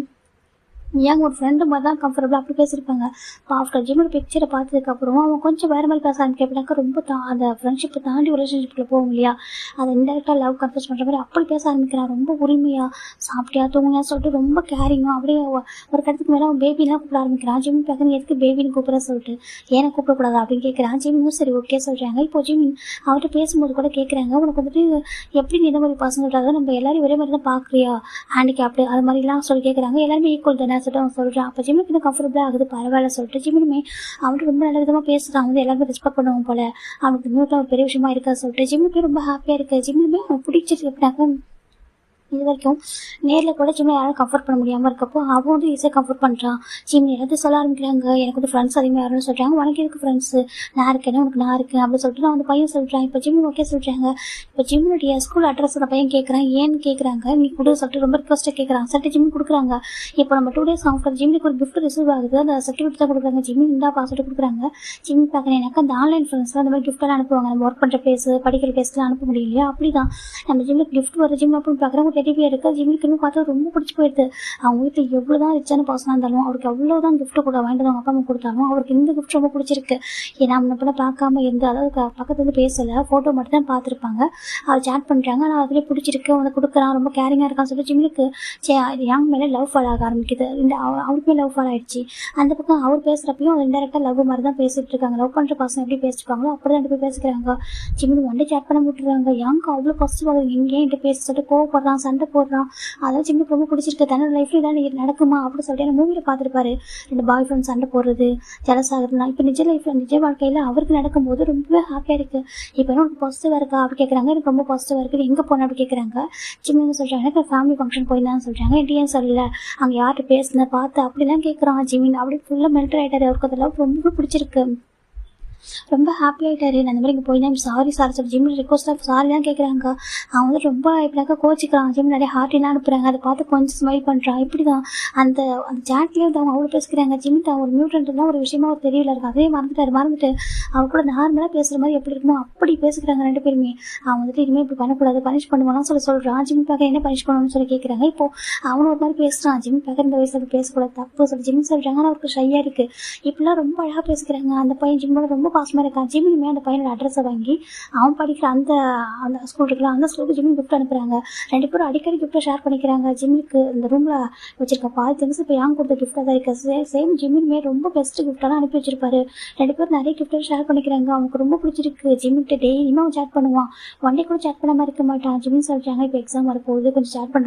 ஏன் ஒரு ஃப்ரெண்டு மாதிரி தான் கம்ஃபர்டபுளாக அப்படி பேசியிருப்பாங்க. இப்போ ஆஃப்டர் ஜிம்மோட பிக்சரை பார்த்ததுக்கப்புறம் அவன் கொஞ்சம் வேறு மாதிரி பேச ஆரம்பிக்க ரொம்ப அந்த ஃப்ரெண்ட்ஷிப்பை தாண்டி ரிலேஷன்ஷிப்பில் போகும் இல்லையா, அதை இன்டெரக்டாக லவ் கன்ஃபியூஸ் பண்ணுற மாதிரி அப்படி பேச ஆரம்பிக்கிறான். ரொம்ப உரிமையாக சாப்பிட்டியா தூங்கினா சொல்லிட்டு ரொம்ப கேரிங்காக அப்படியே ஒரு கடத்துக்கு மேலே அவன் பேபிலாம் கூப்பிட ஆரம்பிக்கிறான். ஜிம் பார்க்க எதுக்கு பேபின்னு கூப்பிட சொல்லிட்டு ஏன்னா கூப்பிடக்கூடாதா அப்படின்னு கேட்குறான். ஜிம்மும் சரி ஓகே சொல்கிறாங்க. இப்போ ஜிம் அவர்கிட்ட பேசும்போது கூட கேட்குறாங்க, உனக்கு வந்துட்டு எப்படி நீ இந்த மாதிரி பசங்கள்டாக நம்ம எல்லாரும் ஒரே மாதிரி தான் பார்க்குறியா, ஹேண்டிகேப்டு அது மாதிரிலாம் சொல்லி கேட்குறாங்க. எல்லாருமே ஈக்குவல் தானே சொல்லிட்டு அவன் சொல்கிறான். அப்போ ஜிம்முக்கு இன்னும் கம்ஃபர்டபுளாக ஆகுது, பரவாயில்ல சொல்லிட்டு ஜிம்முமே அவனுக்கு ரொம்ப நல்ல விதமாக பேசுகிறான். வந்து எல்லாருமே ரெஸ்பெக்ட் பண்ணுவோம் போல, அவனுக்கு மியூட்டில் ஒரு பெரிய விஷயமா இருக்கா சொல்லிட்டு ஜிம்முக்கு ரொம்ப ஹாப்பியாக இருக்குது. ஜிம்முமே அவன் பிடிச்சிட்டு இருக்காங்க. இது வரைக்கும் நேரில் கூட ஜிம்மில் யாரும் கம்ஃபர்ட் பண்ண முடியாமல் இருக்கப்போ அவன் வந்து ஈஸியாக கம்ஃபர்ட் பண்ணுறான். ஜிம் எல்லாத்தையும் சொல்ல ஆரம்பிக்கிறாங்க, எனக்கு வந்து ஃப்ரெண்ட்ஸ் அதிகமாக யாருன்னு சொல்கிறாங்க. உனக்கு எதுக்கு ஃப்ரெண்ட்ஸு, நான் இருக்கேன் உனக்கு நான் இருக்கேன் அப்படின்னு சொல்லிட்டு நான் வந்து பையன் சொல்கிறான். இப்போ ஜிம் ஓகே சொல்கிறாங்க. இப்போ ஜிம்முடைய ஸ்கூல் அட்ரஸ் அந்த பையன் கேட்குறான். ஏன்னு கேட்குறாங்க, நீ கொடு சொல்லிட்டு ரொம்ப ரிக்வஸ்ட்டாக கேட்குறான். சொல்லிட்டு ஜிம் கொடுக்குறாங்க. இப்போ நம்ம 2 days ஆஃப்டர் ஜிம்முக்கு ஒரு கிஃப்ட் ரிசீவ் ஆகுது. அந்த சர்டிஃபிகேட் தான் கொடுக்குறாங்க. ஜிம் இந்தா பாஸ்வேர்டு கொடுக்குறாங்க. ஜிம் பார்க்குறேன், எனக்கு அந்த ஆன்லைன் ஃப்ரெண்ட்ஸ்லாம் அந்த மாதிரி கிஃப்ட்டெல்லாம் அனுப்புவாங்க. நம்ம ஒர்க் பண்ணுற பிளேஸ் படிக்கிற பிளேஸ்லாம் அனுப்ப முடியும் இல்லையா, அப்படி தான் நம்ம ஜிம்முக்கு கிஃப்ட் வர ஜிம் அப்படின்னு பார்க்குறேன். ஒரு டெடி பியர் இருக்குது. ஜிம்முக்கு பார்த்தா ரொம்ப பிடிச்சி போயிடுது. அவங்க வீட்டில் எவ்வளோ தான் ரிச்சான பர்சனாக இருந்தாலும் அவருக்கு அவ்வளோ தான் கிஃப்ட் கூட வாங்கிட்டு அவங்க அப்பா அம்மா கொடுத்தாலும் அவருக்கு இந்த கிஃப்ட் ரொம்ப பிடிச்சிருக்கு. ஏன்னா முன்ன பின்ன பார்க்காம இருந்து, அதாவது பக்கத்துல இருந்து பேசலை, ஃபோட்டோ மட்டும் தான் பார்த்துருப்பாங்க. அவர் சேட் பண்ணுறாங்க. ஆனால் அதுலேயே பிடிச்சிருக்கு, அவனை கொடுக்குறான், ரொம்ப கேரிங்காக இருக்கான்னு சொல்லிட்டு ஜிம்முக்கு யாங் மேலே லவ் ஃபால் ஆக ஆரம்பிக்குது. அவருக்குமே லவ் ஃபால் ஆகிடுச்சு. அந்த பக்கம் அவர் பேசுகிறப்பையும் அவர் இன்டெரக்டாக லவ் மாதிரி தான் பேசிகிட்டு இருக்காங்க. லவ் பண்ணுற பர்சன் எப்படி பேசிருக்காங்களோ அப்படி தான் 2 பேர் பேசிக்கிறாங்க. ஜிம்முக்கு ஒன்றை சேட் பண்ண விட்டுறாங்க. யாங்க்கு அவ்வளோ பாசிட்டிவ் ஆகுது. எங்கேயும் என்கிட்ட பேச சொல்லிட்டு கோவப்படுறான், சண்டை போடுறான். அதான் ஜிம்முக்கு ரொம்ப பிடிச்சிருக்கு. தன்னோட லைஃப்ல இதான் நடக்குமா அப்படின்னு சொல்லிட்டு எனக்கு மூவியில் பார்த்துருப்பாரு. 2 பாய் ஃப்ரெண்ட் சண்டை போடுறது, ஜலஸ் ஆகுதுலாம். இப்போ நிஜ லைஃப்பில் நிஜ வாழ்க்கையில் அவருக்கு நடக்கும்போது ரொம்பவே ஹாப்பியாக இருக்குது. இப்போ என்ன உனக்கு பாசிட்டிவாக இருக்கா அப்படி கேட்குறாங்க. எனக்கு ரொம்ப பாசிட்டிவாக இருக்குது. எங்கே போன அப்படி கேட்குறாங்க. ஜிம் என்ன சொல்கிறாங்க, எனக்கு ஃபேமிலி ஃபங்க்ஷன் போயிருந்தான்னு சொல்கிறாங்க. ஏன் சொல்லல, அங்கே யார்கிட்ட பேசுன பார்த்து அப்படிலாம் கேட்குறான். ஜிமின் அப்படி ஃபுல்லாக மெல்ட் ஆகிட்டாரு. அவருக்கு அதெல்லாம் ரொம்ப பிடிச்சிருக்கு. ரொம்ப ஹாப்பி ஆகிட்டாரு. நான் இந்த மாதிரி இங்கே போயிருந்தேன், சாரி சார் சொல்லி ஜிம்மில் ரிக்வஸ்ட்டாக சாரி தான் கேட்குறாங்க. அவன் வந்து ரொம்ப இப்படினாக்கா கோச்சிக்கிறான். ஜிம் நிறைய ஹார்ட்டிலாம் அனுப்புகிறாங்க. அதை பார்த்து கொஞ்சம் ஸ்மைல் பண்ணுறான். இப்படி தான் அந்த சேட்லேயே வந்து அவங்க அவ்வளோ பேசிக்கிறாங்க. ஜிம் தான் ஒரு மியூட்ரண்ட்லாம் ஒரு விஷயமா ஒரு தெரியல இருக்கு. அதே மறந்துட்டு அவங்க கூட நார்மலாக பேசுகிற மாதிரி எப்படி இருக்குமோ அப்படி பேசிக்கிறாங்க 2 பேருமே. அவன் வந்துட்டு இனிமேல் இப்படி பண்ணக்கூடாது, பனிஷ் பண்ணுவான்னு சொல்கிறான். ஜிம் பார்க்க என்ன பனிஷ் பண்ணணும்னு சொல்லி கேட்குறாங்க. இப்போ அவனும் ஒரு மாதிரி பேசுகிறான். ஜிம் பார்க்க இந்த வயசில் பேசக்கூடாது, தப்பு சொல்லி ஜிம் சொல்கிறாங்க. ஆனால் அவருக்கு ஷையாக இருக்குது. இப்படிலாம் ரொம்ப அழகாக பேசிக்கிறாங்க. அந்த பையன் ஜிம்மோட ரொம்ப பாசமாக இருக்கான். ஜிம்மியுமே அந்த பையனோட அட்ரஸை வாங்கி அவன் படிக்கிற அந்த ஸ்கூல் இருக்கலாம், அந்த ஸ்கூலுக்கு ஜிம்மி கிஃப்ட் அனுப்புகிறாங்க. 2 பேரும் அடிக்கடி கிஃப்ட்டை ஷேர் பண்ணிக்கிறாங்க. ஜிம்மிக்கு இந்த ரூமில் வச்சிருக்க பாதி திங்ஸ் இப்போ யாங் கொடுத்த கிஃப்டாக தான் இருக்குது. சேம் ஜிம்மியுமே ரொம்ப பெஸ்ட் கிஃப்டெல்லாம் அனுப்பி வச்சிருப்பாரு. 2 பேரும் நிறைய கிஃப்ட்டை ஷேர் பண்ணிக்கிறாங்க. அவனுக்கு ரொம்ப பிடிச்சிருக்கு. ஜிம்மிட்ட டெய்லியுமே அவன் சேட் பண்ணுவான். ஒன் டே கூட சேட் பண்ணாமல் இருக்க மாட்டான். ஜிம்மின்னு சொல்கிறாங்க, இப்போ எக்ஸாம் வரப்போகுது, கொஞ்சம் சேட் பண்ணுற